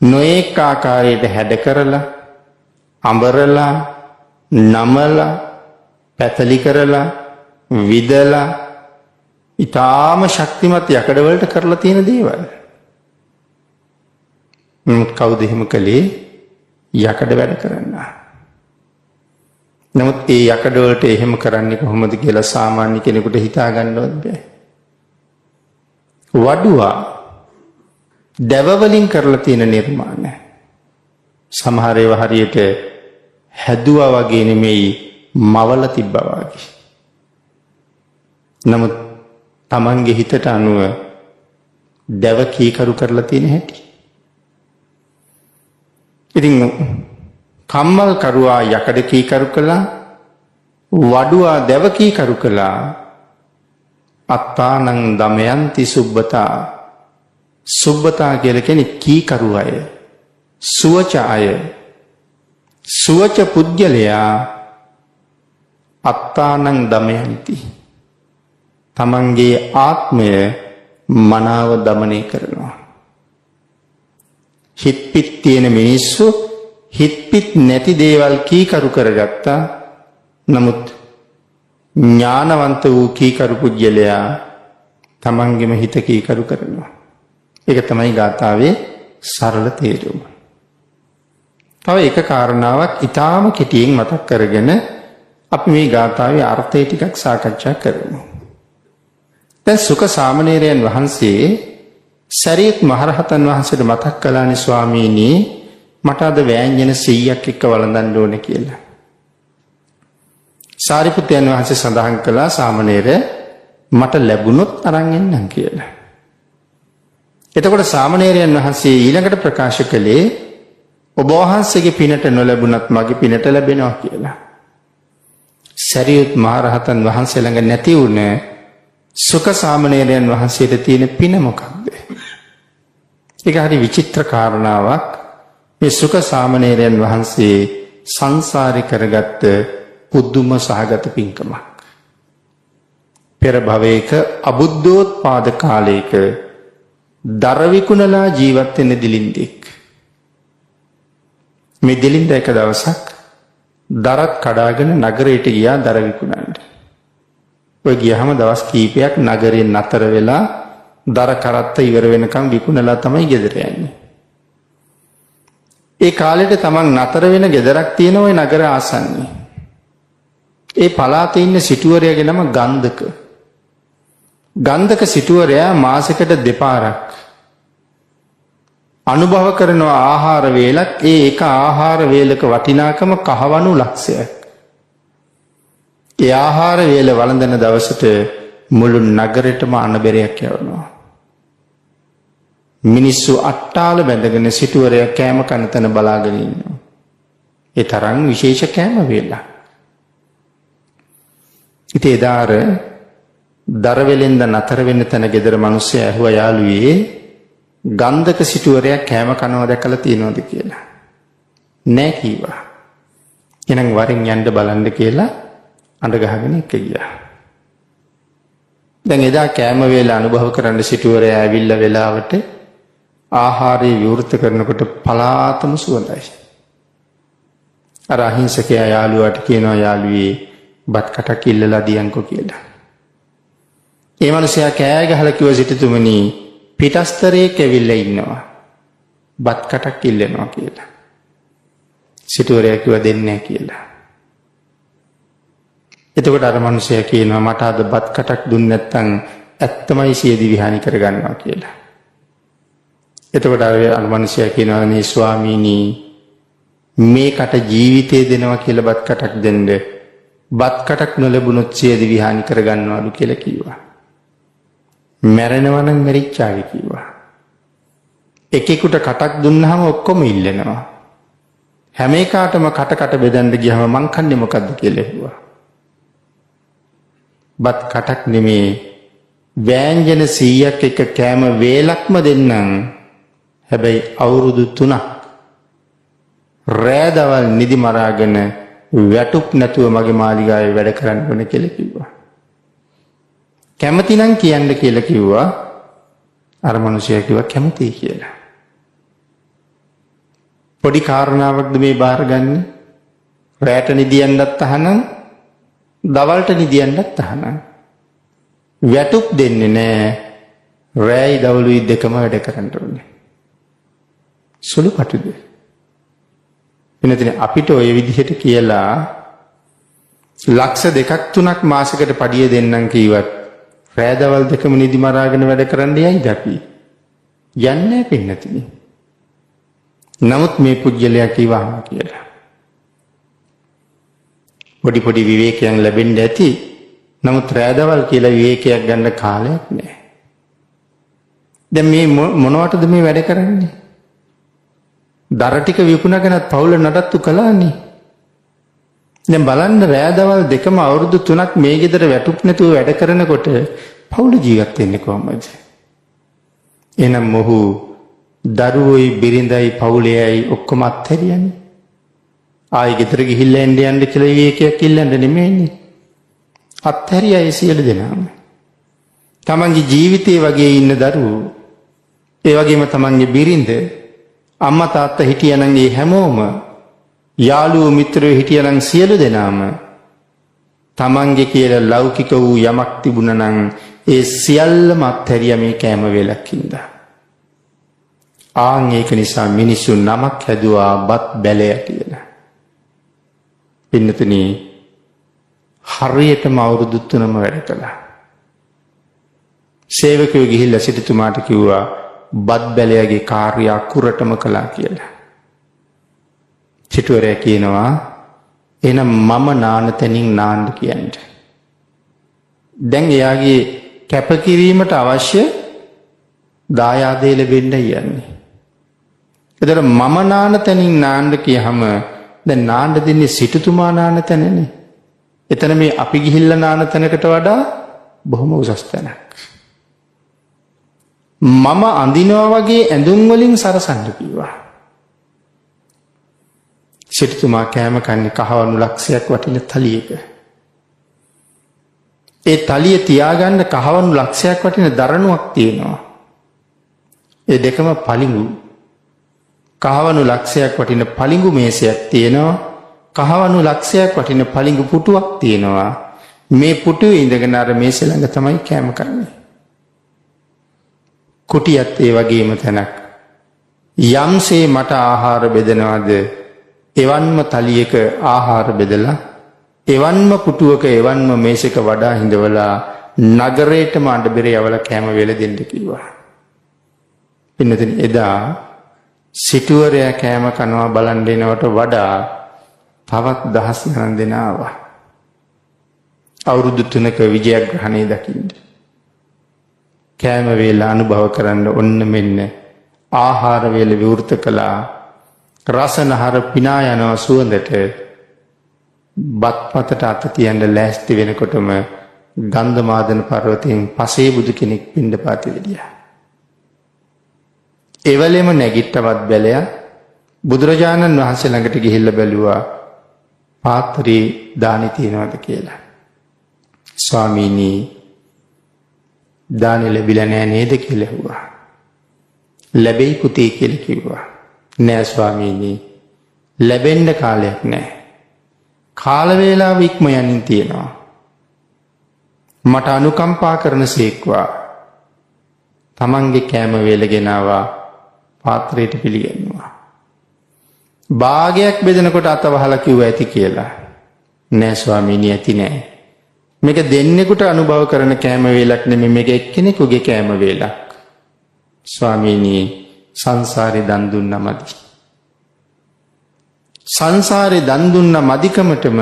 නොඑක ආකාරයට හැඩ කරලා, අඹරලා, නමලා, පැතලි කරලා, විදලා ඊටාම ශක්තිමත් යකඩ වලට කරලා තියෙන දේවල්. කවුද එහෙම කළේ? යකඩ වැඩ කරන්න. නමුත් ඒ යකඩ වලට එහෙම කරන්නේ කොහොමද කියලා සාමාන්‍ය කෙනෙකුට හිතා ගන්නවත් බෑ. වඩුවා දැව වලින් කරලා තියෙන නිර්මාණ. සමහර ඒවා හරියට හැදුවා වගේ නෙමෙයි මවල තිබ්බා වගේ. නමුත් Tamange හිතට අනුව දැව කීකරු කරලා තියෙන හැටි. ඉතින් කම්මල් කරුවා යකඩ කීකරු කළා, වඩුවා දැව කීකරු කළා. අත්තානං දමයන්ති සුබ්බතා. සුබ්බතා කියලා කියන්නේ කීකරු අය, සුවච අය. සුවච පුද්ගලයා අත්තානං දමයන්ති. තමන්ගේ ආත්මය මනාව දමනය කරනවා. හිත්පිත් තියෙන මිනිස්සු හිත්පිත් නැති දේවල් කීකරු කරගත්තා. නමුත් ඥානවන්ත වූ කීකරු පුජ්‍යලයා තමන්ගේම හිත කීකරු කරනවා. ඒක තමයි ගාථාවේ සරල තේරුම. තව එක කාරණාවක් ඊටාම කෙටියෙන් මතක් කරගෙන අපි මේ ගාථාවේ අර්ථය ටිකක් සාකච්ඡා කරමු. දැන් සුඛ සාමණේරයන් වහන්සේ සරියුත් මහරහතන් වහන්සේට මතක් කළානේ ස්වාමීනි මට අද වෑංජන 100ක් එක්ක වළඳන්න ඕනේ කියලා. සාරිපුත්යන් වහන්සේ සඳහන් කළා සාමණේර මට ලැබුණොත් අරන් එන්නම් කියලා. එතකොට සාමණේරයන් වහන්සේ ඊළඟට ප්‍රකාශ කළේ ඔබ වහන්සේගේ පිනට නොලැබුණත් මගේ පිනට ලැබෙනවා කියලා. සරියුත් මහරහතන් වහන්සේ ළඟ නැති වුණ සුඛ සාමණේරයන් වහන්සේට තියෙන පින මොකක්ද? ඒක හරි විචිත්‍ර කාරණාවක්. මේ සුඛ සාමණේරයන් වහන්සේ සංසාරේ කරගත්ත පුදුම සහගත පින්කමක්. පෙර භවයක අබුද්ධෝත්පාද කාලයක දර විකුණලා ජීවත් වෙන දිලින්දෙක්. මේ දිලින්ද එක දවසක් දරත් කඩාගෙන නගරයට ගියා දර විකුණන්න. ඔය ගියහම දවස් කීපයක් නගරේ නතර වෙලා දර කරත්ත ඉවර වෙනකම් විකුණලා තමයි ගෙදර යන්නේ. ඒ කාලෙට තමන් නතර වෙන ගෙදරක් තියෙන ওই නගර ආසන්නයේ. ඒ පළාතේ ඉන්න සිටුවරයාගේ නම ගන්ධක. ගන්ධක සිටුවරයා මාසෙකට දෙපාරක් අනුභව කරන ආහාර වේලක් ඒ එක ආහාර වේලක වටිනාකම කහවණු ලක්ෂයක්. ඒ ආහාර වේල වළඳන දවසට මුළු නගරෙටම අනබෙරයක් යවනවා. මිනිස්සු අට්ටාල බැඳගෙන සිටුවරයා කෑම කන තැන බලාගෙන ඉන්නවා. ඒ තරම් විශේෂ කෑම වේලක්. ඉතින් එදා අර දරවෙලෙන්ද නතර වෙන්න තැන ගෙදර මිනිස්සයා ඇහුවා යාළුවේ ගන්ධක සිටුවරයා කෑම කනවා දැකලා තියෙනවද කියලා. නෑ කිව්වා. එහෙනම් වරින් යන්න බලන්න කියලා අඬ ගහගෙන එක ගියා. දැන් එදා කෑම වේල අනුභව කරන්න සිටුවරයා ඇවිල්ලා වෙලාවට ආහාරය විවෘත කරනකොට පලාතම සුවඳයි. අර අහිංසකයා යාළුවාට කියනවා යාළුවේ බත් කටක් ඉල්ලලා දියන්කෝ කියලා. ඒ මනුස්සයා කෑ ගහලා කිව්ව සිටුතුමනි පිටස්තරේ කැවිල්ලා ඉන්නවා. බත් කටක් ඉල්ලනවා කියලා. සිටුවරයා කිව්වා දෙන්නේ නැහැ කියලා. එතකොට අර මනුස්සයා කියනවා මට අද බත් කටක් දුන්නේ නැත්නම් ඇත්තමයි සියදි විහානි කරගන්නවා කියලා. එතකොට අර මනුස්සයා කියනවා නේ ස්වාමීනි මේකට ජීවිතේ දෙනවා කියලා බත් කටක් දෙන්න බත් කටක් නොලැබුණොත් සියදි විහානි කරගන්නවලු කියලා කිව්වා. මැරෙනවා නම් මැරිච්චාවි කිව්වා. එකෙකුට කටක් දුන්නාම ඔක්කොම ඉල්ලනවා. හැම එකාටම කට බෙදන්න ගියාම මං කන්නේ මොකද්ද කියලා ඇහුවා. බත් කටක් නෙමේ වෑංජන 100ක් එක කෑම වේලක්ම දෙන්නම්. හැබැයි අවුරුදු 3ක් රෑදවල් නිදි මරාගෙන වැටුප් නැතුව මගේ මාලිගාවේ වැඩ කරන්න ඕනේ කියලා කිව්වා. කැමති නම් කියන්න කියලා කිව්වා. අර මිනිහයා කිව්වා කැමතියි කියලා. පොඩි කාරණාවක්ද මේ බාරගන්නේ? රැට නිදියන්නත් අහනම් දවල්ට නිදියන්නත් අහනම්. වැටුප් දෙන්නේ නැහැ. රැයි දවලුයි දෙකම වැඩ කරන්න ඕනේ. සුළු කටුද? එනතින අපිට ওই විදිහට කියලා ලක්ෂ 2ක් 3ක් මාසයකට පඩිය දෙන්නම් කීවත් රෑ දවල් දෙකම නිදි මරාගෙන වැඩ කරන්න යයිද අපි? යන්නේ පින්නතිනි. නමුත් මේ පුජ්‍යලයා කිව්වා කියලා. පොඩි විවේකයන් ලැබෙන්න ඇති. නමුත් රෑ දවල් කියලා විවේකයක් ගන්න කාලයක් නැහැ. දැන් මේ මොනවටද මේ වැඩ කරන්නේ? දර ටික විකුණගෙනත් පවුල නඩත්තු කළානේ. දැන් බලන්න රෑ දවල් දෙකම අවුරුදු 3ක් මේ ගෙදර වැටුප් නැතුව වැඩ කරනකොට පවුල ජීවත් වෙන්නේ කොහොමද? එහෙනම් මොහු දරුවෝයි බිරිඳයි පවුලේයි ඔක්කොම අත්හැරියන්නේ. ආයි ගෙදර ගිහිල්ලා යන්න කියලා විවේකයක් ඉල්ලන්න නෙමෙයිනේ. අත්හැරියා ඒ සියලු දෙනාම. තමන්ගේ ජීවිතේ වගේ ඉන්න දරුවෝ, ඒ වගේම තමන්ගේ බිරිඳ, අම්මා තාත්තා හිටියනම් ඒ හැමෝම, යාළුවෝ මිත්‍රයෝ හිටියනම් සියලු දෙනාම තමන්ගේ කියලා ලෞකික වූ යමක් තිබුණා නම් ඒ සියල්ලම අත්හැරියා මේ කෑම වේලක් හින්දා. ආන් ඒක නිසා මිනිස්සු නමක් හැදුවා බත් බැලය කියලා. පින්නතුනි හරියටම අවුරුදු 3ම වැඩ කළා. සේවකයෝ ගිහිල්ලා සිටුතුමාට කිව්වා බත් බැලයගේ කාර්ය අකුරටම කළා කියලා. සිටුවරයා කියනවා එහෙනම් මම නාන තැනින් නාන්න කියන්නේ. දැන් එයාගේ කැපකිරීමට අවශ්‍ය දායාදේ ලැබෙන්න යන්නේ. එතකොට මම නාන තැනින් නාන්න කියහම දැන් නාන්න දෙන්නේ සිටුතුමා නාන තැනනේ. එතන මේ අපි ගිහිල්ලා නාන තැනකට වඩා බොහොම උසස් තැනක්. මම අඳිනවා වගේ ඇඳුම් වලින් සරසන්න කිව්වා. සිටුතුමා කෑම කන්නේ කහවණු ලක්ෂයක් වටින තලියක. ඒ තලිය තියාගන්න කහවණු ලක්ෂයක් වටින දරණුවක් තියෙනවා. ඒ දෙකම පලිඟු. කහවණු ලක්ෂයක් වටින පලිඟු මේසයක් තියෙනවා. කහවණු ලක්ෂයක් වටින පලිඟු පුටුවක් තියෙනවා. මේ පුටුවේ ඉඳගෙන අර මේසෙ ළඟ තමයි කෑම කන්නේ. කුටියත් ඒ වගේම තැනක්. යම්සේ මට ආහාර බෙදනවාද එවන්ම තලියක ආහාර බෙදලා එවන්ම පුටුවක එවන්ම මේසෙක වඩා හිඳවලා නගරේටම අඬබෙරේ යවලා කෑම වේල දෙන්න කිව්වා. පින්නතනි එදා සිටුවරයා කෑම කනවා බලන් දෙනවට වඩා තවත් දහස් ගණන් දෙනා ආවා. අවුරුදු 3ක විජයග්‍රහණය දකින්න. කෑම වේල අනුභව කරන්න ඔන්න මෙන්න ආහාර වේල විවෘත කළා. රසනහර පිනා යනවා සුවඳට. බත්පතට අත තියන්න ලෑස්ති වෙනකොටම ගන්ධමාදන පර්වතයෙන් පසේ බුදු කෙනෙක් පිණ්ඩපාතේ වෙදියා. එවලෙම නැගිට්ටවත් බැලයා බුදුරජාණන් වහන්සේ ළඟට ගිහිල්ලා බැලුවා පාත්‍රේ දානි තියනවද කියලා. ස්වාමීනි දානි ලැබිලා නෑ නේද කියලා ඇහුවා. ලැබෙයි පුතේ කියලා කිව්වා. නෑ ස්වාමීනි ලැබෙන්න කාලයක් නෑ. කාල වේලාව ඉක්ම යමින් තියෙනවා. මට අනුකම්පා කරන සේක්වා තමන්ගේ කෑම වේල ගෙනාවා පාත්‍රයට පිළිගන්නවා. භාගයක් බෙදනකොට අතවහලා කිව්වා ඇති කියලා. නෑ ස්වාමීනි ඇති නෑ. මේක දෙන්නෙකුට අනුභව කරන කෑම වේලක් නෙමෙයි මේක එක්කෙනෙකුගේ කෑම වේලක්. ස්වාමීනි සංසාරේ දන් දුන්නා මදි. සංසාරේ දන් දුන්නා මදිකමටම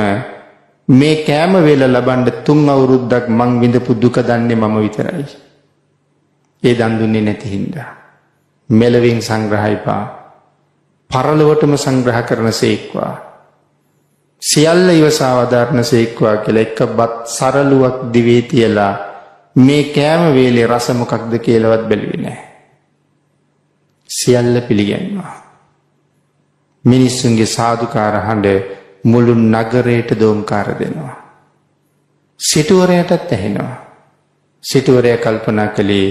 මේ කෑම වේල ලබන්න 3 අවුරුද්දක් මං විඳපු දුක දන්නේ මම විතරයි. ඒ දන් දුන්නේ නැති හින්දා. මෙලවින් සංග්‍රහයිපා පරලොවටම සංග්‍රහ කරන සේක්වා. සියල්ල ඉවසා වදාරන සේක්වා කියලා එක බත් සරලුවක් දිවේ තියලා මේ කෑම වේලේ රස මොකක්ද කියලාවත් බැලුවේ නැහැ. සියල්ල පිළිගන්නවා. මිනිස්සුන්ගේ සාදුකාර හඬ මුළු නගරයට දෝම්කාර දෙනවා. සිටුවරයටත් ඇහෙනවා. සිටුවරයා කල්පනා කළේ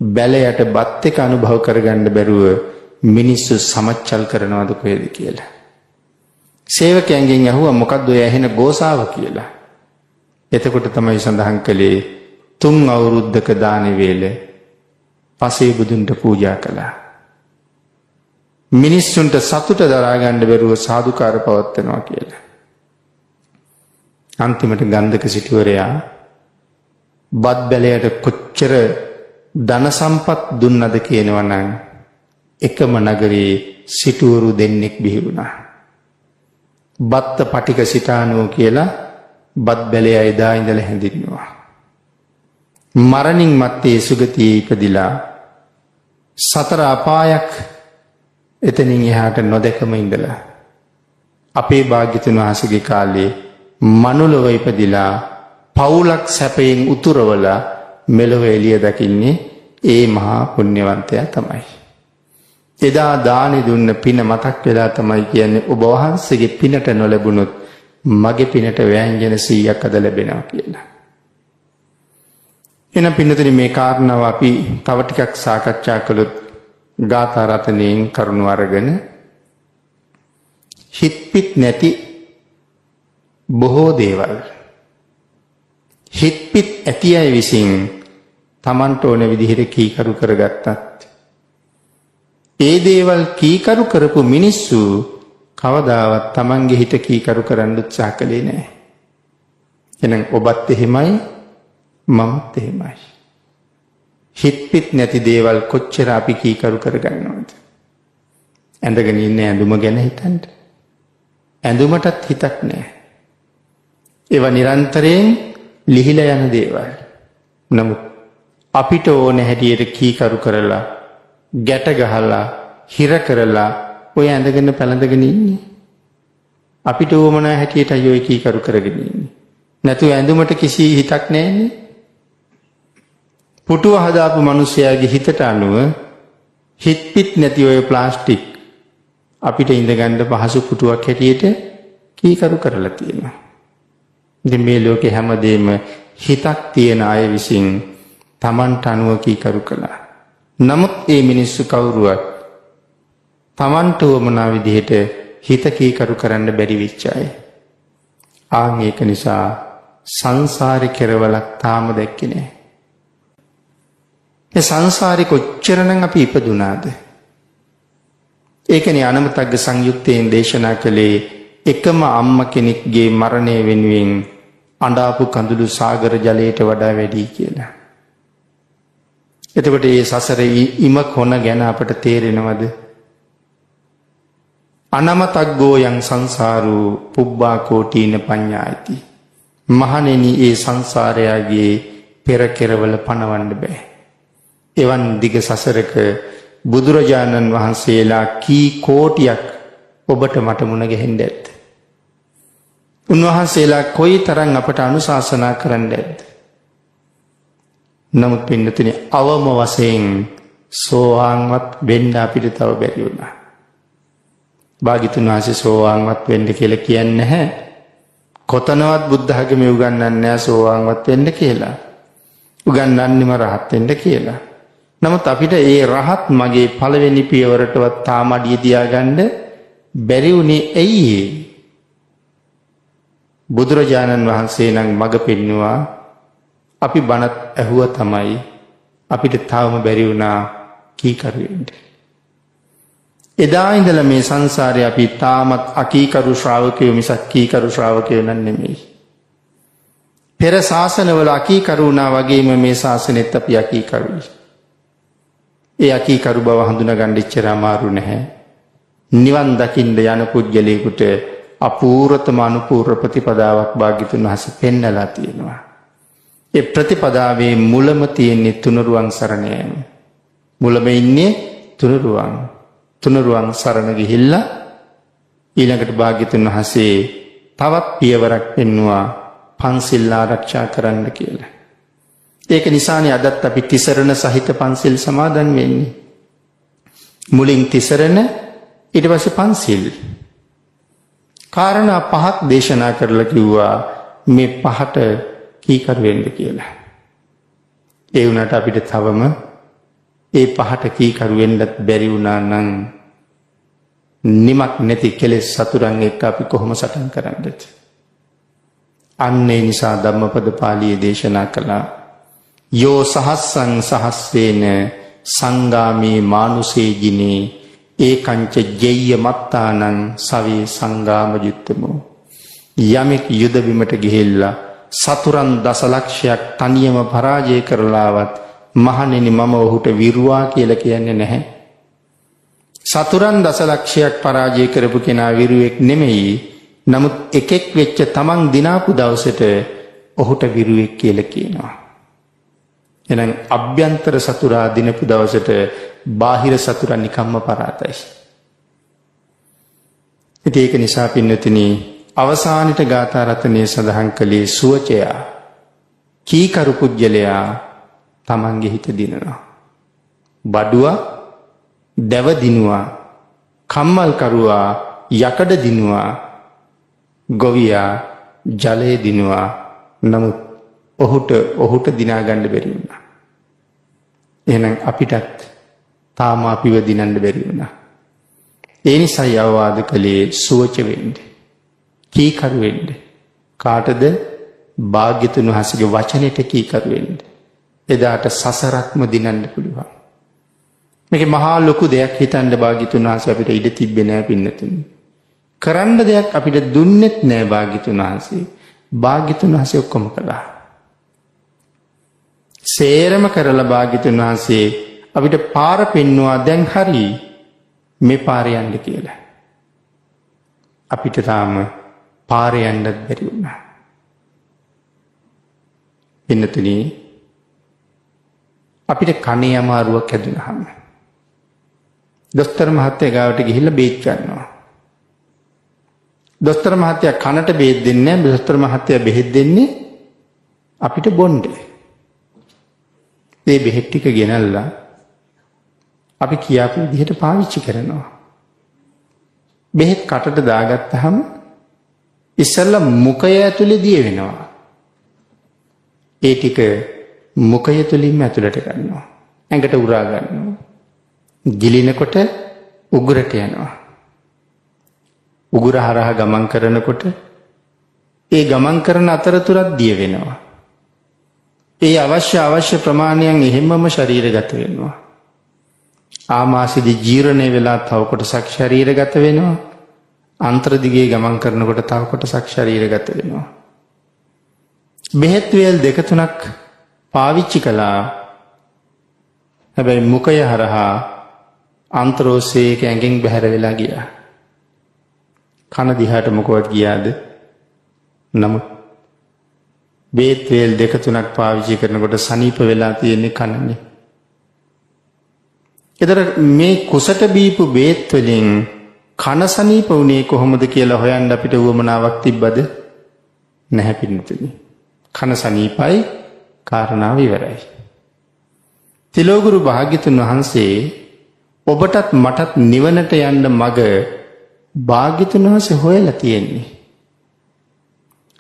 බැලයට බත් එක අනුභව කරගන්න බැරුව මිනිස්සු සමච්චල් කරනවද කොහෙද කියලා. සේවකයන්ගෙන් ඇහුවා මොකක්ද ඔය ඇහෙන ගෝසාව කියලා. එතකොට තමයි සඳහන් කළේ 3 අවුරුද්දක දාන වේල පසේ බුදුන්ට පූජා කළා. මිනිස්සුන්ට සතුට දරා ගන්න බැරුව සාදුකාර පවත්වනවා කියලා. අන්තිමට ගන්ධක සිටුවරයා බත් බැලයට කොච්චර ධන සම්පත් දුන්නද කියනවනම් එකම නගරේ සිටුවරු දෙන්නෙක් බිහි වුණා. බත්ත පටික සිතානෝ කියලා බත් බැලේ එදා ඉඳලා හැඳින්වුවා. මරණින් මත්තේ සුගතියේ ඉපදිලා සතර අපායක් එතනින් එහාට නොදැකම ඉඳලා අපේ භාග්‍යතුන් වහන්සේගේ කාලේ මනුලොව ඉපදිලා පවුලක් සැපයෙන් උතුරවලා මෙලොව එළිය දකින්නේ ඒ මහා පුණ්‍යවන්තයා තමයි. එදා දානි දුන්න පින මතක් වෙලා තමයි කියන්නේ ඔබ වහන්සේගේ පිනට නොලැබුණොත් මගේ පිනට වෑංජන 100ක් අද ලැබෙනවා කියලා. එන පින්නතුනි මේ කාරණාව අපි තව ටිකක් සාකච්ඡා කළොත් ගාථා රතනයෙන් කරුණු අරගෙන හිත්පිට නැති බොහෝ දේවල් හිත්පිට ඇති අය විසින් තමන්ට ඕන විදිහට කීකරු කරගත්තත් ඒ දේවල් කීකරු කරපු මිනිස්සු කවදාවත් තමන්ගේ හිත කීකරු කරන්න උත්සාහ කළේ නැහැ. එහෙනම් ඔබත් එහෙමයි මමත් එහෙමයි. හිත්පිට නැති දේවල් කොච්චර අපි කීකරු කරගන්නවද? ඇඳගෙන ඉන්න ඇඳුම ගැන හිතන්න. ඇඳුමටත් හිතක් නැහැ. ඒවා නිරන්තරයෙන් ලිහිලා යන දේවල්. නමුත් අපිට ඕන හැටියට කීකරු කරලා ගැට ගහලා හිර කරලා ඔය ඇඳගෙන පැලඳගෙන ඉන්නේ. අපිට ඕමනා හැටියට අය කීකරු කරගෙන ඉන්නේ. නැතු ඇඳුමට කිසි හිතක් නැහැනේ. පුටුව හදාපු මිනිසයාගේ හිතට අනුව හිත්පිට නැති ඔය ප්ලාස්ටික් අපිට ඉඳගන්න පහසු පුටුවක් හැටියට කීකරු කරලා තියෙනවා. ඉතින් මේ ලෝකේ හැමදේම හිතක් තියෙන අය විසින් තමන්ට අනුව කීකරු කළා. නමුත් ඒ මිනිස්සු කවුරුවත් තමන්ට වමනා විදිහට හිත කීකරු කරන්න බැරි වෙච්ච අය. ආන් ඒක නිසා සංසාරේ කෙරවලක් තාම දැක්කේ නැහැ. මේ සංසාරේ කොච්චරනම් අපි ඉපදුනාද? ඒකනේ අනමතග්ග සංයුත්තේන් දේශනා කළේ එකම අම්මා කෙනෙක්ගේ මරණය වෙනුවෙන් අඬාපු කඳුළු සාගර ජලයට වඩා වැඩි කියලා. එතකොට මේ සසරේ ඉම කොන ගැන අපට තේරෙනවද? අනමතග්ගෝ යං සංසාරෝ පුබ්බා කෝටීන පඤ්ඤායති. මහණෙනි ඒ සංසාරයගේ පෙර කෙරවල පණවන්න බෑ. එවන් දිග සසරක බුදුරජාණන් වහන්සේලා කී කෝටියක් ඔබට මට මුණ ගැහෙන්න ඇද්ද? උන්වහන්සේලා කොයි තරම් අපට අනුශාසනා කරන්න ඇද්ද? නමුත් පින්නතුනි අවම වශයෙන් සෝවාන්වත් වෙන්න අපිට තව බැරි වුණා. භාග්‍යතුන් වහන්සේ සෝවාන්වත් වෙන්න කියලා කියන්නේ නැහැ. කොතනවත් බුද්ධ ධර්මයේ උගන්වන්නේ නැහැ සෝවාන්වත් වෙන්න කියලා. උගන්වන්නේම රහත් වෙන්න කියලා. නමුත් අපිට ඒ රහත් මගේ පළවෙනි පියවරටවත් තාම අඩිය තියාගන්න බැරි වුණේ ඇයි? බුදුරජාණන් වහන්සේ නම් මඟ පෙන්නවා. අපි බණත් ඇහුවා තමයි අපිට තාම බැරි වුණා කීකරු වෙන්න. එදා ඉඳලා මේ සංසාරේ අපි තාමත් අකීකරු ශ්‍රාවකයෝ මිසක් කීකරු ශ්‍රාවකයෝ නෙමෙයි. පෙර ශාසනවල අකීකරු වුණා වගේම මේ ශාසනෙත් අපි අකීකරුයි. ඒ අකීකරු බව හඳුනගන්න ඉච්චර අමාරු නැහැ. නිවන් දකින්න යන පුද්ගලයෙකුට අපූර්වතම අනුපූර්ව ප්‍රතිපදාවක් භාග්‍යතුන් වහන්සේ පෙන්නලා තියෙනවා. ඒ ප්‍රතිපදාවේ මුලම තියෙන්නේ තුනුරුවන් සරණ යෑම. මුලම ඉන්නේ තුනුරුවන් සරණ ගිහිල්ලා ඊළඟට භාග්‍යතුන් වහන්සේ තවත් පියවරක් පෙන්නවා පන්සිල් ආරක්ෂා කරන්න කියලා. ඒක නිසානේ අදත් අපි තිසරණ සහිත පන්සිල් සමාදන් වෙන්නේ. මුලින් තිසරණ ඊට පස්සේ පන්සිල්. කාරණා පහක් දේශනා කරලා කිව්වා මේ පහට කීකරු වෙන්න කියලා. ඒ වුණාට අපිට තවම ඒ පහට කීකරු වෙන්නත් බැරි වුණා නම් නිමක් නැති කෙලෙස් සතුරන් එක්ක අපි කොහොම සටන් කරන්නද? අන්න ඒ නිසා ධම්මපද පාළියේ දේශනා කළා යෝ සහස්සං සහස්සේන සංගාමේ මානුසේ ජිනේ ඒකංච ජෙය්‍ය මත්තානං සවේ සංගාම යුත්තමෝ. යමෙක් යුද බිමට ගිහිල්ලා සතුරන් දසලක්ෂයක් තනියම පරාජය කරලාවත් මහණෙනි මම ඔහුට විරුවා කියලා කියන්නේ නැහැ. සතුරන් දසලක්ෂයක් පරාජය කරපු කෙනා විරුවෙක් නෙමෙයි. නමුත් එකෙක් වෙච්ච තමන් දිනාපු දවසට ඔහුට විරුවෙක් කියලා කියනවා. එහෙනම් අභ්‍යන්තර සතුරා දිනපු දවසට බාහිර සතුරා නිකම්ම පරාතයි. ඉතින් ඒක නිසා පින්නතුනි අවසානෙට ගාථා රත්නයේ සඳහන් කළේ සුවචයා කීකරු පුජ්‍යලයා තමන්ගේ හිත දිනනවා. බඩුවා දැව දිනුවා, කම්මල් කරුවා යකඩ දිනුවා, ගොවියා ජලය දිනුවා. නමුත් ඔහුට දිනා ගන්න බැරි වුණා. එහෙනම් අපිටත් තාම අපිව දිනන්න බැරි වුණා. ඒ නිසා අවවාද කළේ සුවච වෙන්න, කීකරු වෙන්න. කාටද? භාග්‍යතුන් වහන්සේගේ වචනෙට කීකරු වෙන්න. එදාට සසරක්ම දිනන්න පුළුවන්. මේක මහා ලොකු දෙයක් හිතන්න භාග්‍යතුන් වහන්සේ අපිට ඉඩ තිබ්බේ නෑ පින්නතුනි. කරන්න දෙයක් අපිට දුන්නෙත් නෑ භාග්‍යතුන් වහන්සේ. භාග්‍යතුන් වහන්සේ ඔක්කොම කළා. සේරම කරලා භාග්‍යතුන් වහන්සේ අපිට පාර පෙන්නවා දැන් හරි මේ පාරේ යන්න කියලා. අපිට තාම පාරේ යන්නත් බැරි වුණා. පින්නතුනි අපිට කණේ අමාරුවක් හැදුනහම දොස්තර මහත්තයා ගාවට ගිහිල්ලා බේත් ගන්නවා. දොස්තර මහත්තයා කනට බේත් දෙන්නේ නැහැ. දොස්තර මහත්තයා බෙහෙත් දෙන්නේ අපිට බොන්න. මේ බෙහෙත් ටික ගෙනල්ලා අපි කියාපු විදිහට පාවිච්චි කරනවා. බෙහෙත් කටට දාගත්තාම ඉස්සෙල්ලා මුඛය ඇතුලේ දිය වෙනවා. ඒ ටික මුඛය තුලින්ම ඇතුලට ගන්නවා. ඇඟට උරා ගන්නවා. ගිලිනකොට උගුරට යනවා. උගුර හරහා ගමන් කරනකොට ඒ ගමන් කරන අතරතුරත් දිය වෙනවා. ඒ අවශ්‍ය ප්‍රමාණයන් එහෙමම ශරීරගත වෙනවා. ආමාශයේදී ජීර්ණය වෙලා තව කොටසක් ශරීරගත වෙනවා. අන්තර දිගේ ගමන් කරනකොට තව කොටසක් ශරීරගත වෙනවා. බෙහෙත් වේල් දෙක තුනක් පාවිච්චි කළා. හැබැයි මුඛය හරහා අන්තරෝසේ කැඟෙන් බැහැර වෙලා ගියා. කන දිහාට මොකවත් ගියාද? නමුත් බෙහෙත් වේල් දෙක තුනක් පාවිච්චි කරනකොට සනීප වෙලා තියෙන්නේ කනනේ. ඒතර මේ කුසට බීපු බෙහෙත් වලින් කන සනීප වුණේ කොහොමද කියලා හොයන්න අපිට උවමනාවක් තිබ්බද? නැහැ පින්නතුනි. කන සනීපයි, කාරණාව ඉවරයි. තිලෝගුරු භාග්‍යතුන් වහන්සේ ඔබටත් මටත් නිවනට යන්න මඟ භාග්‍යතුන් වහන්සේ හොයලා තියෙන්නේ.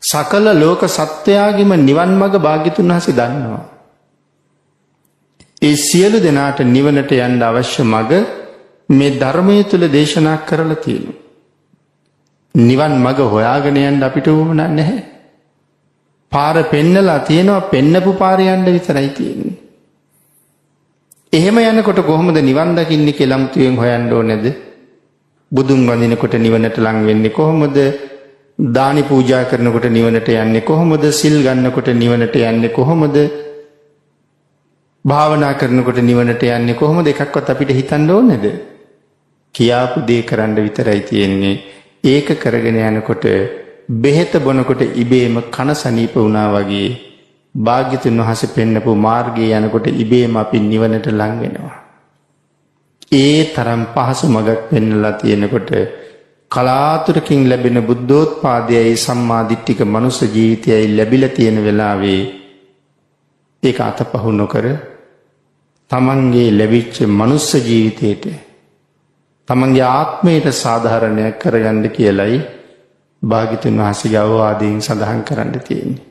සකල ලෝක සත්වයාගේම නිවන් මඟ භාග්‍යතුන් වහන්සේ දන්නවා. ඒ සියලු දෙනාට නිවනට යන්න අවශ්‍ය මඟ මේ ධර්මයේ තුල දේශනා කරලා තියෙනවා. නිවන් මඟ හොයාගෙන යන්න අපිට උවමනා නැහැ. පාර පෙන්නලා තියෙනවා, පෙන්නපු පාරේ යන්න විතරයි තියෙන්නේ. එහෙම යනකොට කොහොමද නිවන් දකින්නේ කියලා මුතුයෙන් හොයන්න ඕනේද? බුදුන් වඳිනකොට නිවනට ලං වෙන්නේ කොහොමද? දානි පූජා කරනකොට නිවනට යන්නේ කොහොමද? සිල් ගන්නකොට නිවනට යන්නේ කොහොමද? භාවනා කරනකොට නිවනට යන්නේ කොහොමද? එකක්වත් අපිට හිතන්න ඕනේද? කියාපු දේ කරන්න විතරයි තියෙන්නේ. ඒක කරගෙන යනකොට බෙහෙත බොනකොට ඉබේම කන සනීප වුණා වගේ භාග්‍යතුන් වහන්සේ පෙන්නපු මාර්ගයේ යනකොට ඉබේම අපි නිවනට ලං වෙනවා. ඒ තරම් පහසු මඟක් පෙන්නලා තියෙනකොට කලාතුරකින් ලැබෙන බුද්ධෝත්පාදයයි සම්මාදිට්ඨික මනුස්ස ජීවිතයයි ලැබිලා තියෙන වෙලාවේ ඒක අතපහු නොකර තමන්ගේ ලැබිච්ච මනුස්ස ජීවිතයට තමන්ගේ ආත්මයට සාධාරණයක් කරගන්න කියලයි භාග්‍යතුන් වහන්සේගේ අවවාදයෙන් සඳහන් කරන්න තියෙන්නේ.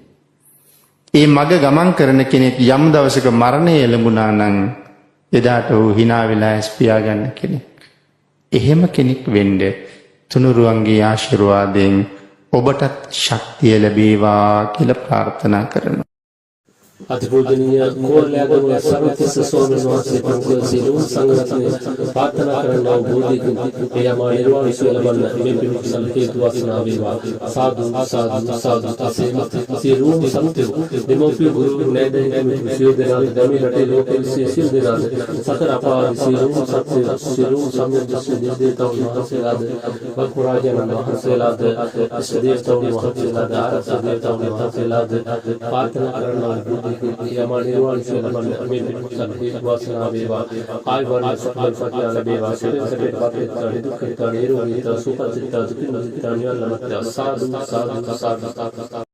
ඒ මග ගමන් කරන කෙනෙක් යම් දවසක මරණය එළඹුණා නම් එදාට ඔහු hina වෙලා ඇස් පියාගන්න කෙනෙක්. එහෙම කෙනෙක් වෙන්න තුනුරුවන්ගේ ආශිර්වාදයෙන් ඔබටත් ශක්තිය ලැබේවා කියලා ප්‍රාර්ථනා කරනවා. අතිපූජනීය කෝරළයාගම සර්වතිස්ස ස්වාමීන් වහන්සේ ප්‍රමුඛ සිළුම් සංඝරත්නය ප්‍රාර්ථනා කරනවා බෝධිකින් එයම නිර්වාණ සුව ලබන්න මේ පිණිස හේතු වාසනා වේවා. සාදු සාදු සාදු තසේම සිළුම් සම්තේ දෙමෝපිය ගුරු නෑදෑයන් සියලු දෙනාට ධර්මයේ රටේ ලෝකයේ සියලු දෙනාට සතර අපාර සිළුම් සත්‍ය සිළුම් සම්යද්දස්ස දේවතාවුන් වහන්සේලාද බක්මරාජයන් වහන්සේලාද අෂ්ටදේවතාවුන් වහන්සේලාද ආරක්ෂක දේවතාවුන් වහන්සේලාද ප්‍රාර්ථනා කරනවා යමා නිර්වාණ සුව ලබන්න මේ පිණිස හේතු වාසනා වේවා. ආයුබෝවන් සකල සත්‍ය ලැබේවා. සිතේ පාපේ දුක්ඛ නිරෝධිත සුඛ චිත්ත දුක්ඛ නිවන් ළමත සාදු සාදු සාදු